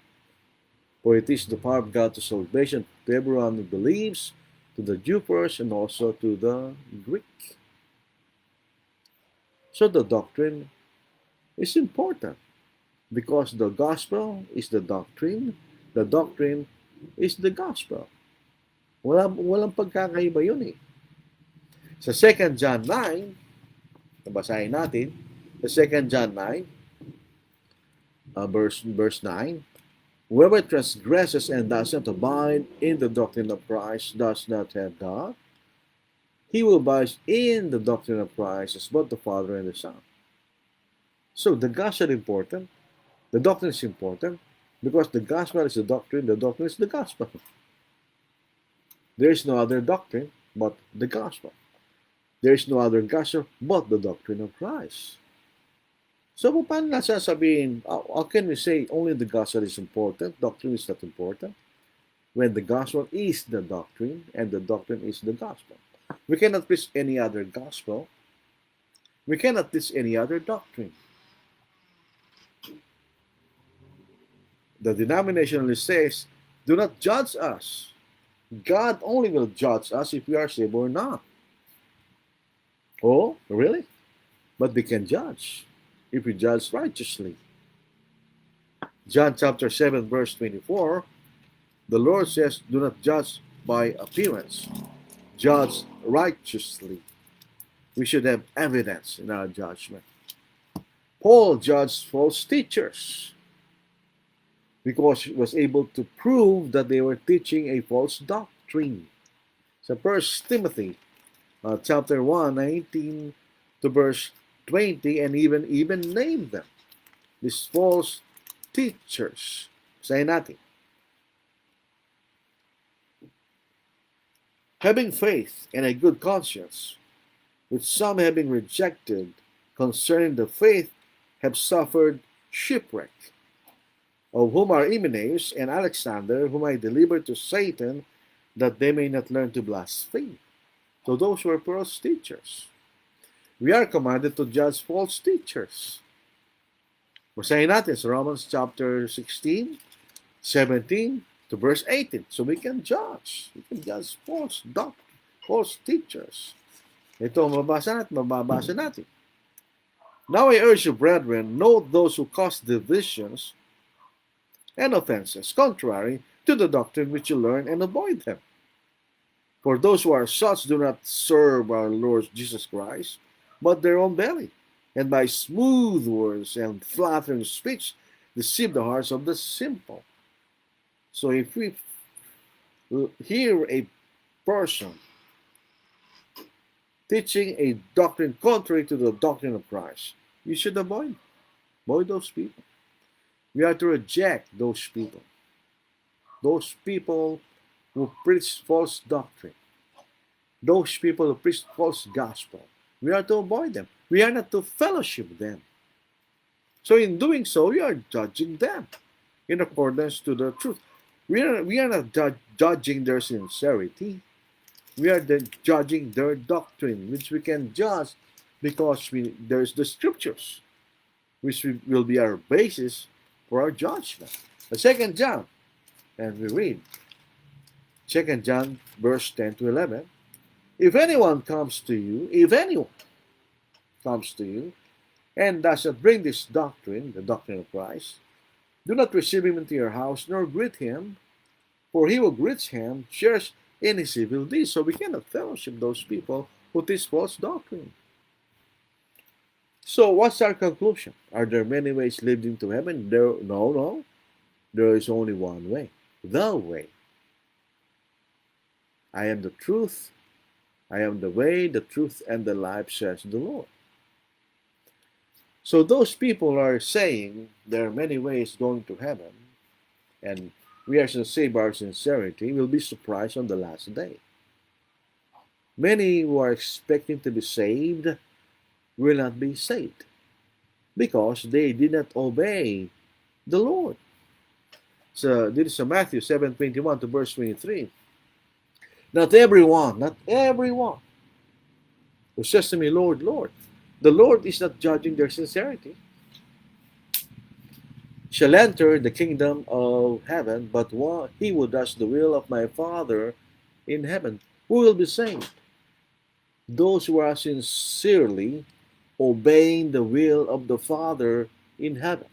for it is the power of God to salvation to everyone who believes, to the Jew first and also to the Greek. So the doctrine is important because the gospel is the doctrine is the gospel. Walang pagkakaiba yun eh. Sa 2 John 9, nabasahin natin, sa 2 John 9, verse 9, whoever transgresses and does not abide in the doctrine of Christ does not have God. He will abide in the doctrine of Christ as both the Father and the Son. So the gospel is important. The doctrine is important because the gospel is the doctrine is the gospel. There is no other doctrine but the gospel. There is no other gospel but the doctrine of Christ. So paano nasasabihin, how can we say only the gospel is important, doctrine is not important, when the gospel is the doctrine and the doctrine is the gospel? We cannot preach any other gospel. We cannot teach any other doctrine. The denominationalist says, do not judge us. God only will judge us if we are saved or not. Oh, really? But they can judge if we judge righteously. John chapter 7, verse 24, the Lord says, do not judge by appearance. Judge righteously. We should have evidence in our judgment. Paul judged false teachers because he was able to prove that they were teaching a false doctrine. So 1 Timothy chapter 1, 19 to verse 20, and even name them. These false teachers. Say natin. Having faith and a good conscience, which some having rejected concerning the faith have suffered shipwreck, of whom are Hymenaeus and Alexander, whom I delivered to Satan, that they may not learn to blaspheme. So those were false teachers. We are commanded to judge false teachers. Basahin natin sa Romans chapter 16, 17 to verse 18. So we can judge. We can judge false teachers. Ito mababasa natin. Now I urge you, brethren, note those who cause divisions and offenses, contrary to the doctrine which you learn, and avoid them. For those who are such do not serve our Lord Jesus Christ, but their own belly, and by smooth words and flattering speech deceive the hearts of the simple. So if we hear a person teaching a doctrine contrary to the doctrine of Christ, you should avoid those people. We are to reject those people who preach false doctrine, those people who preach false gospel. We are to avoid them. We are not to fellowship them. So in doing so, we are judging them in accordance to the truth. We are not judging their sincerity. We are judging their doctrine, which we can judge because there's the scriptures, which will be our basis for our judgment. The second John, and we read, 2 John verse 10 to 11, if anyone comes to you, and does not bring this doctrine, the doctrine of Christ, do not receive him into your house, nor greet him, for he who greets him shares in his evil deeds. So we cannot fellowship those people who teach false doctrine. So what's our conclusion? Are there many ways leading to heaven? No. There is only one way. The way. I am the truth. I am the way, the truth, and the life, says the Lord. So those people are saying there are many ways going to heaven, and we are to save our sincerity, will be surprised on the last day. Many who are expecting to be saved will not be saved because they did not obey the Lord. So this is Matthew 7:21 to verse 23. Not everyone who says to me, Lord, Lord. The Lord is not judging their sincerity, shall enter the kingdom of heaven, but he who does the will of my Father in heaven. Who will be saved? Those who are sincerely obeying the will of the Father in heaven.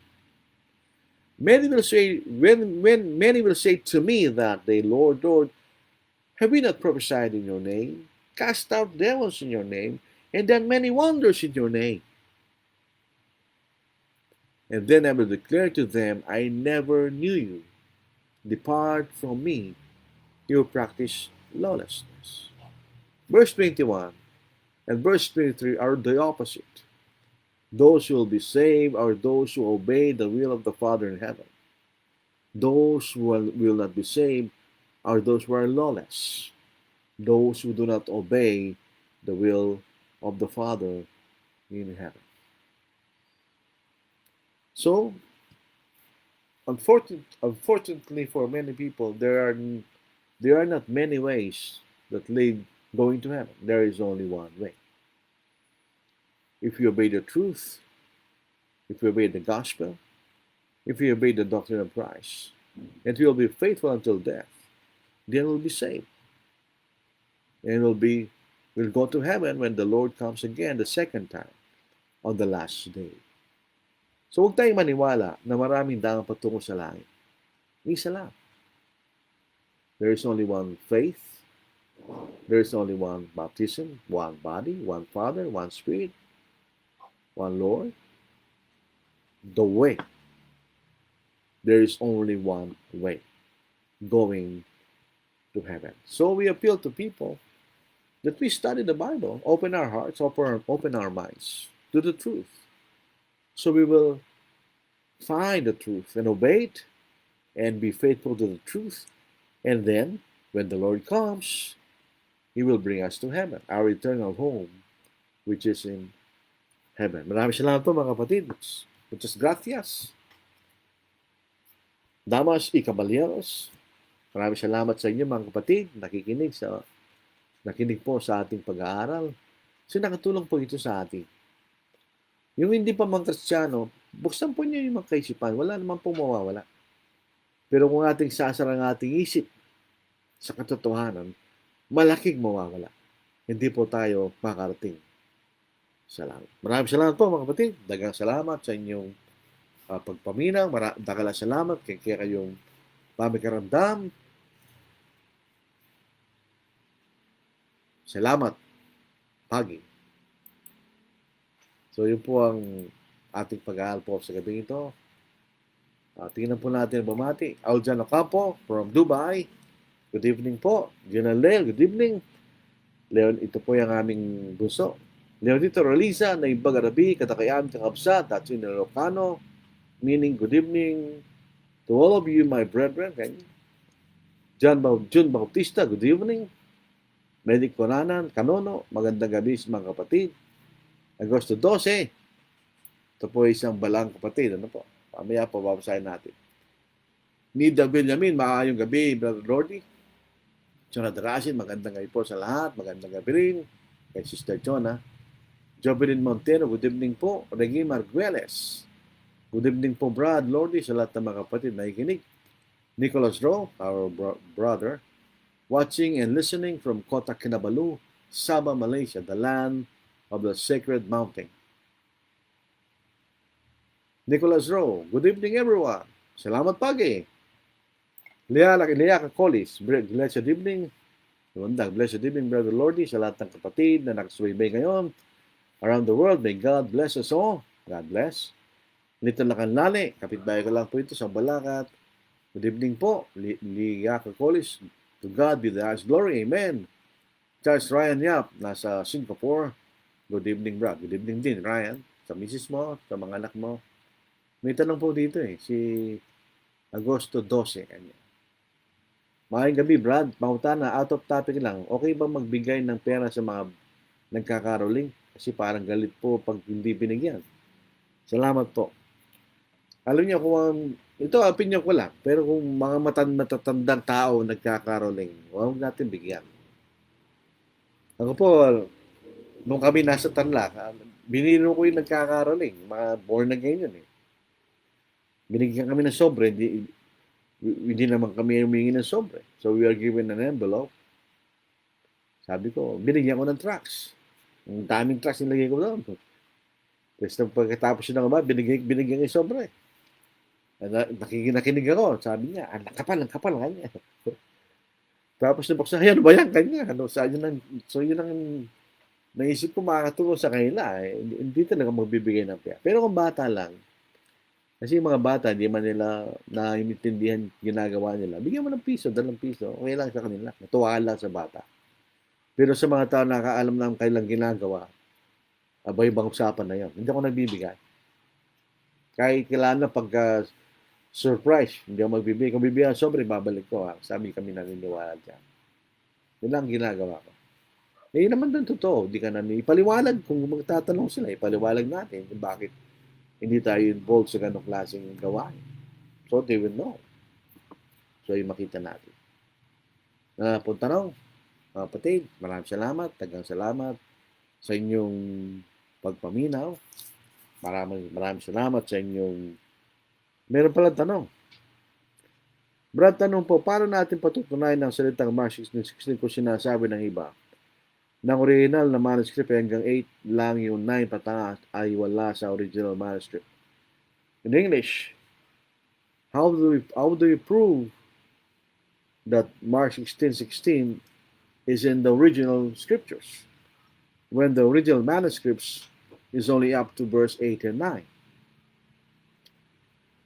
Many will say, when many will say to me that day, Lord, Lord, have we not prophesied in your name, cast out devils in your name, and done many wonders in your name? And then I will declare to them, I never knew you. Depart from me, you who practice lawlessness. Verse 21 and verse 23 are the opposite. Those who will be saved are those who obey the will of the Father in heaven. Those who will not be saved are those who are lawless, those who do not obey the will of the Father in heaven. So, unfortunately for many people, there are not many ways that lead going to heaven. There is only one way. If you obey the truth, if you obey the gospel, if you obey the doctrine of Christ, and you will be faithful until death, then we'll be saved. And we'll go to heaven when the Lord comes again the second time on the last day. So huwag tayong maniwala na maraming daan patungo sa langit. Isa lang. There is only one faith. There is only one baptism, one body, one Father, one Spirit, one Lord. The way. There is only one way going to heaven. So we appeal to people that we study the Bible, open our hearts, open our minds to the truth. So we will find the truth and obey it and be faithful to the truth. And then, when the Lord comes, He will bring us to heaven, our eternal home, which is in heaven. Maraming salamat po mga kapatid. Muchas gracias. Damas y caballeros, maraming salamat sa inyo mga kapatid, nakinig po sa ating pag-aaral. Kasi nakatulong po ito sa atin. Yung hindi pa mga Kristiyano, buksan po niyo yung mga kaisipan. Wala naman pong mawawala. Pero kung ating sasara ang ating isip sa katotohanan, malaking mawawala. Hindi po tayo makarating salamat. Maraming salamat po mga kapatid. Dagang salamat sa inyong pagpaminaw. Dagang salamat kay kayong pamikaramdam. Salamat, pagi. So yun po ang ating pag-aaral po sa gabi ito. Tingnan po natin ang bumati. Aljan Ocampo from Dubai. Good evening po. General Leo, good evening. Leon, ito po yung aming bunso. Leonito Rolisa, na ibagarabi, katakayam, kakabsat, at sinilocano, meaning good evening to all of you, my brethren. Jun Bautista, good evening. Medic Conanan, Kanono, magandang gabi sa mga kapatid. Agosto 12, ito po isang balang kapatid. Ano po? Mamaya po babasahin natin. Nida Benjamin, maayong gabi, Brother Lordy. Jonathan Rashid, magandang gabi po sa lahat. Magandang gabi rin kay Sister Chona. Jovelyn Montero, good evening po. Reggie Margueles, good evening po, Brad Lordy, sa lahat ng mga kapatid na ikinig. Nicholas Rowe, our brother, watching and listening from Kota Kinabalu, Sabah, Malaysia, the land of the sacred mountain. Nicholas Rowe, good evening everyone. Salamat pagi. Lea Kakolis, blessed evening. Blessed evening, Brother Lordy, sa lahat ng kapatid na nakasubaybay ngayon around the world. May God bless us all. God bless. Little Lakanlali, kapitbahay ko lang po ito sa Balakat. Good evening po, Lea Kakolis. To God be the highest glory. Amen. Charles Ryan Yap, nasa Singapore. Good evening, Brad. Good evening din, Ryan. Sa misis mo, sa mga anak mo. May tanong po dito si Agosto 12. Maayong gabi, Brad. Mautana, out of topic lang. Okay ba magbigay ng pera sa mga nagkakaroling? Kasi parang galit po pag hindi binigyan. Salamat po. Alam niyo kung ito, opinion ko lang. Pero kung mga matatandang tao nagkakaroling, huwag natin bigyan. Ako po, nung kami nasa Tarlac, biniro ko yung nagkakaroling. Mga born again yun eh. Binigyan kami ng sobre, hindi naman kami humingi ng sobre. So we are given an envelope. Sabi ko, binigyan ko ng tracts. Ang daming tracts nilagay ko doon. Tapos pagkatapos yun ng binigyan yung sobre. Nakikinig ako. Sabi niya, ang kapal kanya. Tapos nabuksan, ano ba yan kanya? So yun ang naisip ko makakatulong sa kanila. Hindi talaga magbibigay ng pera. Pero kung bata lang, kasi yung mga bata, hindi man nila naiintindihan ginagawa nila. Bigyan mo ng piso, 2 piso. Okay lang sa kanila. Natuwaan lang sa bata. Pero sa mga tao na nakaalam na ang kailang ginagawa, abay-ibang usapan na yun. Hindi ako nagbibigay. Kahit kailangan na pagka surprise, hindi ako magbibigay. Kung bibigyan sobre, babalik ko. Sabi kami naniniwala dyan. Yun lang ginagawa ko. Yun naman doon totoo. Hindi ka na ipaliwalag. Kung magtatanong sila, ipaliwalag natin kung bakit hindi tayo involved sa ganong klaseng gawain. So, they will know. So, yung makita natin. Puntanong, mga kapatid, maraming salamat, tagang salamat sa inyong pagpaminaw. Maraming salamat sa inyong... Meron pala tanong. Brad, tanong po, paano natin patutunayan ng salitang Mark 16:16 kung sinasabi ng iba? Ng original na manuscript hanggang 8 lang yung 9 pataas ay wala sa original manuscript. In English, how do we prove that Mark 16:16 is in the original scriptures when the original manuscripts is only up to verse 8 and 9?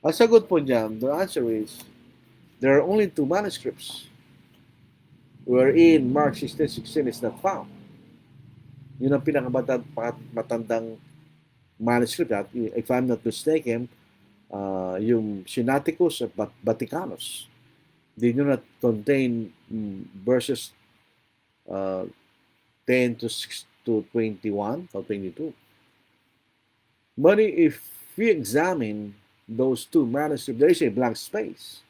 Ang sagot po dyan, the answer is there are only 2 manuscripts wherein Mark 16:16 is not found. Yun ang pinakamatandang manuscript. If I'm not mistaken, yung Sinaiticus at Vaticanus. They do not contain verses 10 to 21 or 22. But if we examine those 2 manuscripts, there is a blank space.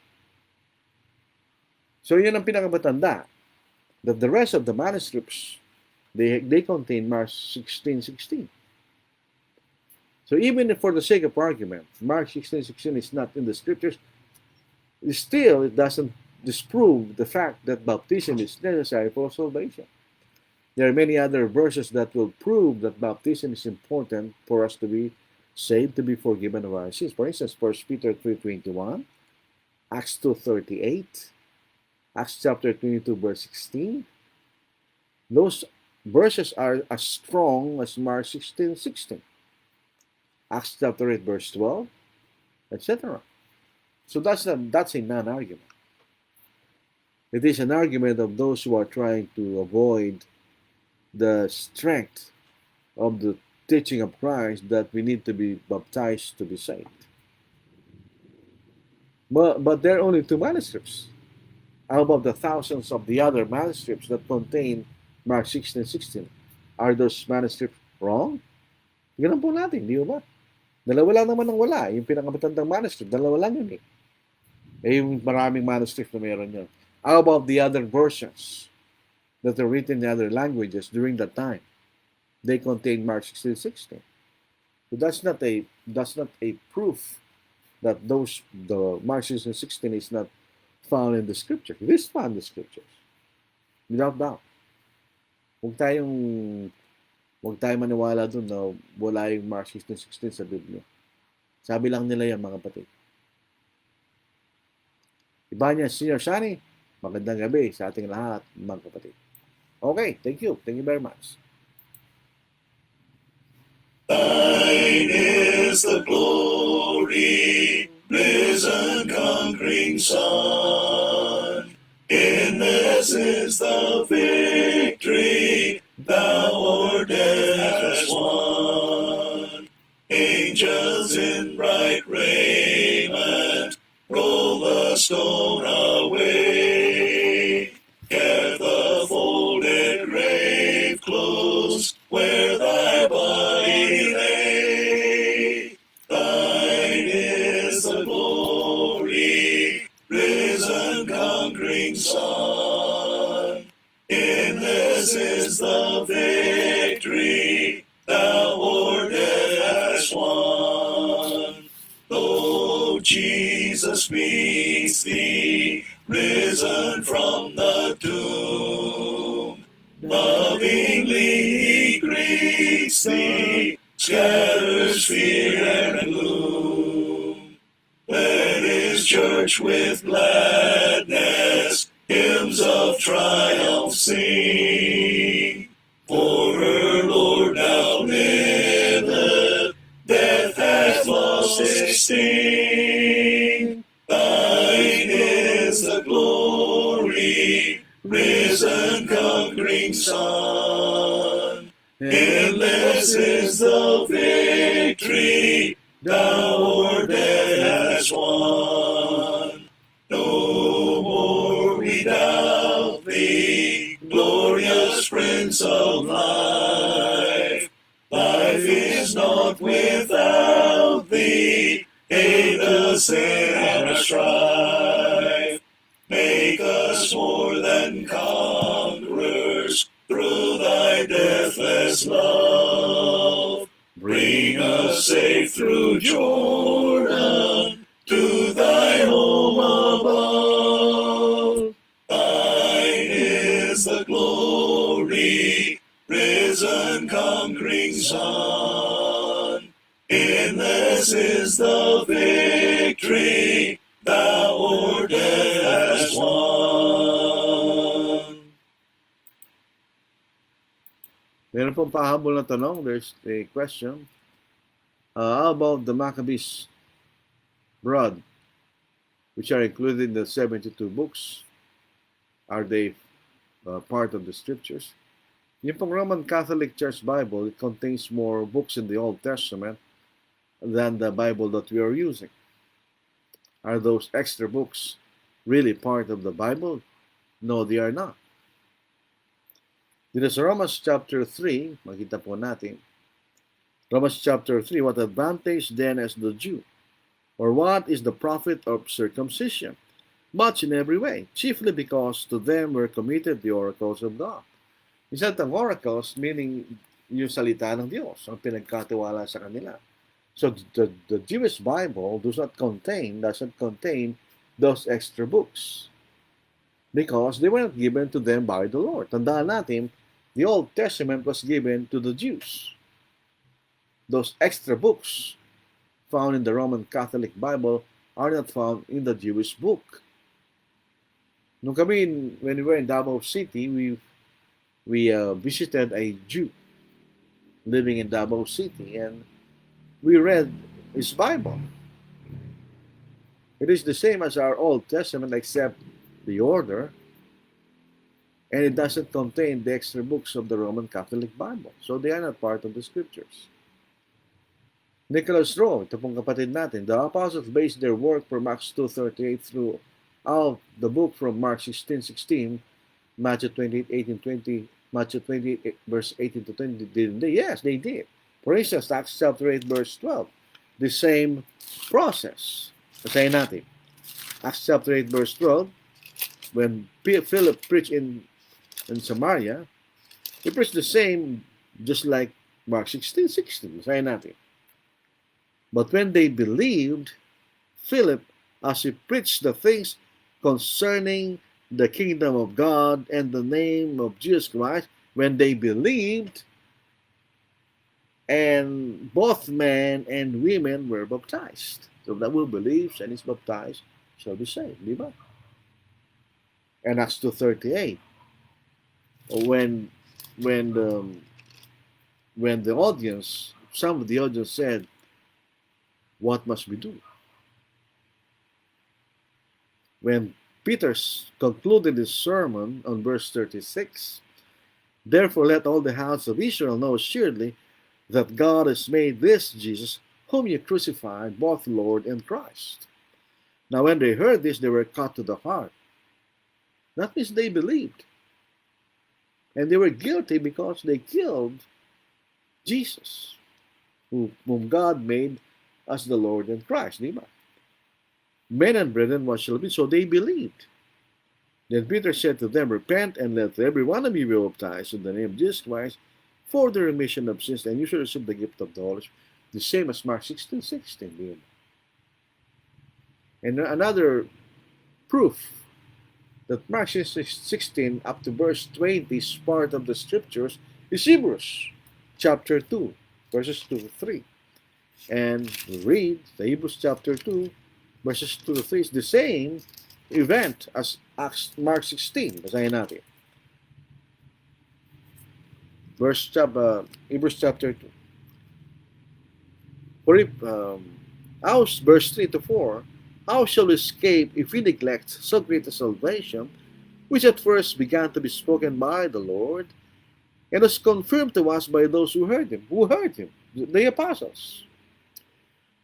So yun ang pinakamatanda. That the rest of the manuscripts, they contain Mark 16:16. So even if for the sake of argument, Mark 16:16 is not in the scriptures, still it doesn't disprove the fact that baptism is necessary for salvation. There are many other verses that will prove that baptism is important for us to be saved, to be forgiven of our sins. For instance, 1 Peter 3:21, Acts 2:38, Acts chapter 22, verse 16. Those verses are as strong as Mark 16:16, Acts chapter 8, verse 12, etc. So that's a non-argument. It is an argument of those who are trying to avoid the strength of the teaching of Christ that we need to be baptized to be saved. But there are only two manuscripts. How about the thousands of the other manuscripts that contain Mark 16:16? Are those manuscripts wrong? Ganun po natin, di ba? Dalawa lang naman ang wala. Yung pinakamatandang manuscript, dalawa lang yun eh. Yung maraming manuscript na meron yun. How about the other versions that are written in other languages during that time? They contain Mark 16:16. So that's not a proof that the Mark 16:16 is not found in the scripture. It is found in the scriptures. Without doubt. Huwag tayong maniwala dun na wala yung Mark 16:16 sa Biblia. Sabi lang nila yan, mga kapatid. Ibanez Senior Shani, magandang gabi sa ating lahat, mga kapatid. Okay, thank you. Thank you very much. Thine is the glory, risen conquering Son. In this is the victory, thou o'er death hast won. Angels in bright raiment roll the stone away. Ere the folded grave closed, where thy body lay. Thine is the glory, risen conquering Son. In this is the victory, thou o'er death hast won. Though Jesus meets thee, risen from the tomb, lovingly he greets thee, scatters fear and gloom. Let his church with gladness hymns of triumph sing. For her Lord now liveth, death hath lost its sting. Thine is the glory, risen conquering Son. Endless is the victory, thou o'er death hast won. No more we doubt thee, glorious Prince of life. Life is not without thee, aid us in our strife. Make us more than conquerors through thy deathless love. Bring us safe through Jordan to thy home above. Thine is the glory, risen conquering Son. Endless is the victory, thou o'er death hast won. Meron pong pahabol na tanong. There's a question. How about the Maccabees blood, which are included in the 72 books? Are they part of the scriptures? Yung pong Roman Catholic Church Bible, it contains more books in the Old Testament than the Bible that we are using. Are those extra books really part of the Bible? No, they are not. Dito sa Romans chapter 3, makita po natin, Romans chapter 3, what advantage then is the Jew? Or what is the profit of circumcision? Much in every way, chiefly because to them were committed the oracles of God. Isang ang oracles, meaning yung salita ng Diyos, ang pinagkatiwala sa kanila. So the Jewish Bible doesn't contain those extra books because they were not given to them by the Lord. Tandaan natin, the Old Testament was given to the Jews. Those extra books found in the Roman Catholic Bible are not found in the Jewish book. Nung kami, when we were in Davao City, we visited a Jew living in Davao City, and we read his Bible. It is the same as our Old Testament, except the order, and it doesn't contain the extra books of the Roman Catholic Bible. So they are not part of the scriptures. Nicholas Rowe, ito pong kapatid natin, the apostles based their work from Acts 2:38 through out the book from Mark 16:16, Matthew 28:18-20, Matthew 28 verse 18 to 20, didn't they? Yes, they did. For instance, Acts chapter 8 verse 12, the same process. Basahin natin. Acts chapter 8 verse 12, when Philip preached in Samaria, he preached the same just like Mark 16:16. Basahin natin. But when they believed Philip as he preached the things concerning the kingdom of God and the name of Jesus Christ, when they believed, and both men and women were baptized. So that who believes and is baptized shall be saved. Di ba? And Acts 2:38, when the audience, some of the audience said, what must we do? When Peter concluded his sermon on verse 36, therefore let all the house of Israel know assuredly that God has made this Jesus, whom you crucified, both Lord and Christ. Now when they heard this, they were cut to the heart. That means they believed. And they were guilty because they killed Jesus, whom God made as the Lord and Christ. Diba? Men and brethren, what shall be? So they believed. Then Peter said to them, repent and let every one of you be baptized in the name of Jesus Christ for the remission of sins, and you shall receive the gift of the Holy Spirit. The same as Mark 16:16. And another proof that Mark 16 up to verse 20 is part of the scriptures is Hebrews chapter 2, verses 2 to 3. And we read the Hebrews chapter 2, verses 2 to 3 is the same event as Mark 16. Basahin natin. Hebrews chapter 2. Verse 3 to 4, how shall we escape if we neglect so great a salvation, which at first began to be spoken by the Lord, and was confirmed to us by those who heard him? Who heard him? The apostles.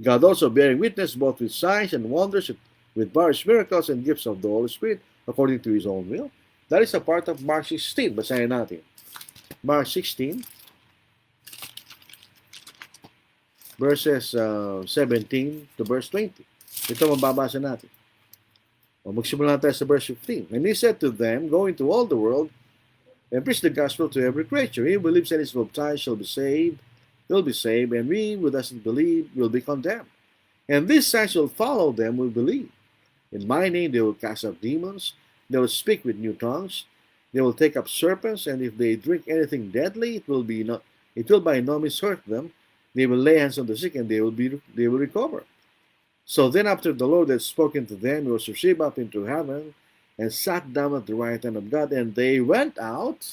God also bearing witness both with signs and wonders, with various miracles and gifts of the Holy Spirit, according to his own will. That is a part of Mark 16. Basahin natin. Mark 16, verses 17 to verse 20. Ito mababasa natin. Magsimula tayo sa verse 15. And he said to them, go into all the world and preach the gospel to every creature. He who believes and is baptized shall be saved, will be saved, and we who doesn't believe will be condemned. And these signs will follow them who believe. In my name they will cast out demons, they will speak with new tongues, they will take up serpents, and if they drink anything deadly, it will by no means hurt them. They will lay hands on the sick, and they will recover. So then after the Lord had spoken to them, he was received up into heaven and sat down at the right hand of God. And they went out.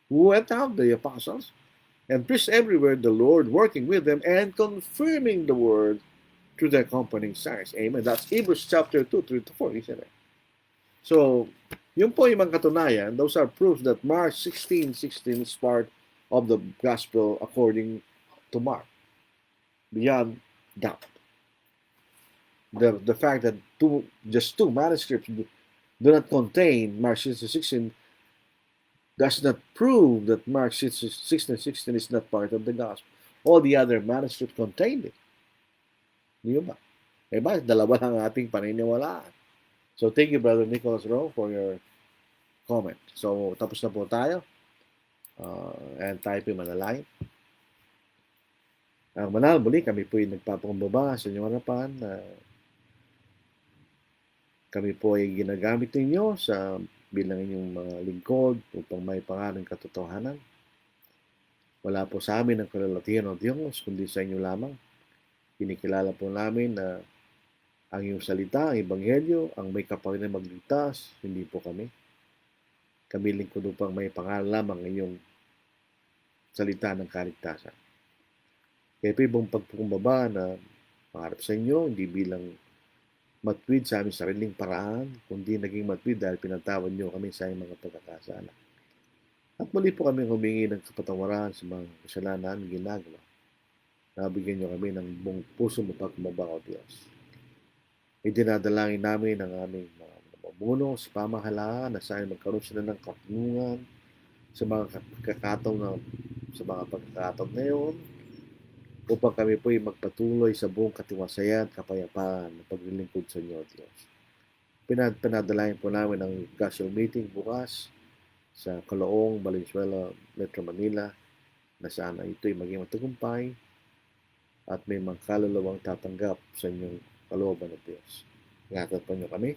Who went out? The apostles. And preached everywhere the Lord, working with them and confirming the word through the accompanying signs. Amen. That's Hebrews chapter 2, 3 to 4, isn't it? So, yun po yung mga katunayan. Those are proofs that Mark 16:16 is part of the gospel according to Mark. Beyond doubt. The fact that just two manuscripts do not contain Mark 16:16 does not prove that Mark 16:16 is not part of the gospel. All the other manuscripts contained it. Di ba? Dalawa lang ating paniniwalaan. So thank you, Brother Nicholas Rowe, for your comment. So tapos na po tayo. And tayo po manalangin. Ang manal, muli kami po ay nagpapakumbaba sa inyong harapan. Kami po ay ginagamit ninyo sa bilang inyong mga lingkod upang may pangalan katotohanan. Wala po sa amin ang kalalatihan ng Diyos, kundi sa inyo lamang. Kinikilala po namin na ang iyong salita, ang ebanghelyo, ang may kapangyarihan magligtas, hindi po kami. Kami lingkod upang may pangalan lamang ang iyong salita ng kaligtasan. Kaya po ibang pagpukumbaba na pangarap sa inyo, hindi bilang matwid sa aming sariling paraan, kundi naging matwid dahil pinatawad niyo kami sa aming mga pagkakasala. At muli po kami humingi ng kapatawaran sa mga kasalanan namin ginagawa. Nabigyan niyo kami ng buong puso mo pagkumbaba, O Diyos. Idinadalangin namin ang aming mga namumuno sa pamahalaan na sa magkaroon sila ng katunungan sa mga pagkakataon na yun, upang kami po ay magpatuloy sa buong katiwasayan at kapayapaan na paglilingkod sa inyo, Diyos. Pinadalangin po namin ang gospel meeting bukas sa Caloong, Valenzuela, Metro Manila, na sana ito ay maging matagumpay at may mga kaluluwang tatanggap sa inyong kalooban ng Diyos. Ingatan po niyo kami.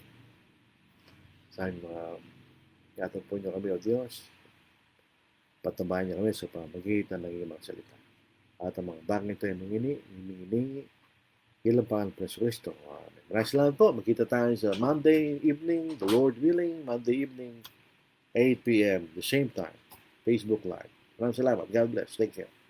Ingatan po niyo kami, O Diyos. Patabayan niyo kami sa pamagitan ng iyong mga salita. At ang mga bagay ito ay humihingi ilang pangalan po sa Kristo. Maraming salamat po. Magkita tayo sa Monday evening, the Lord willing, Monday evening, 8 p.m. the same time, Facebook Live. Maraming salamat. God bless. Thank you.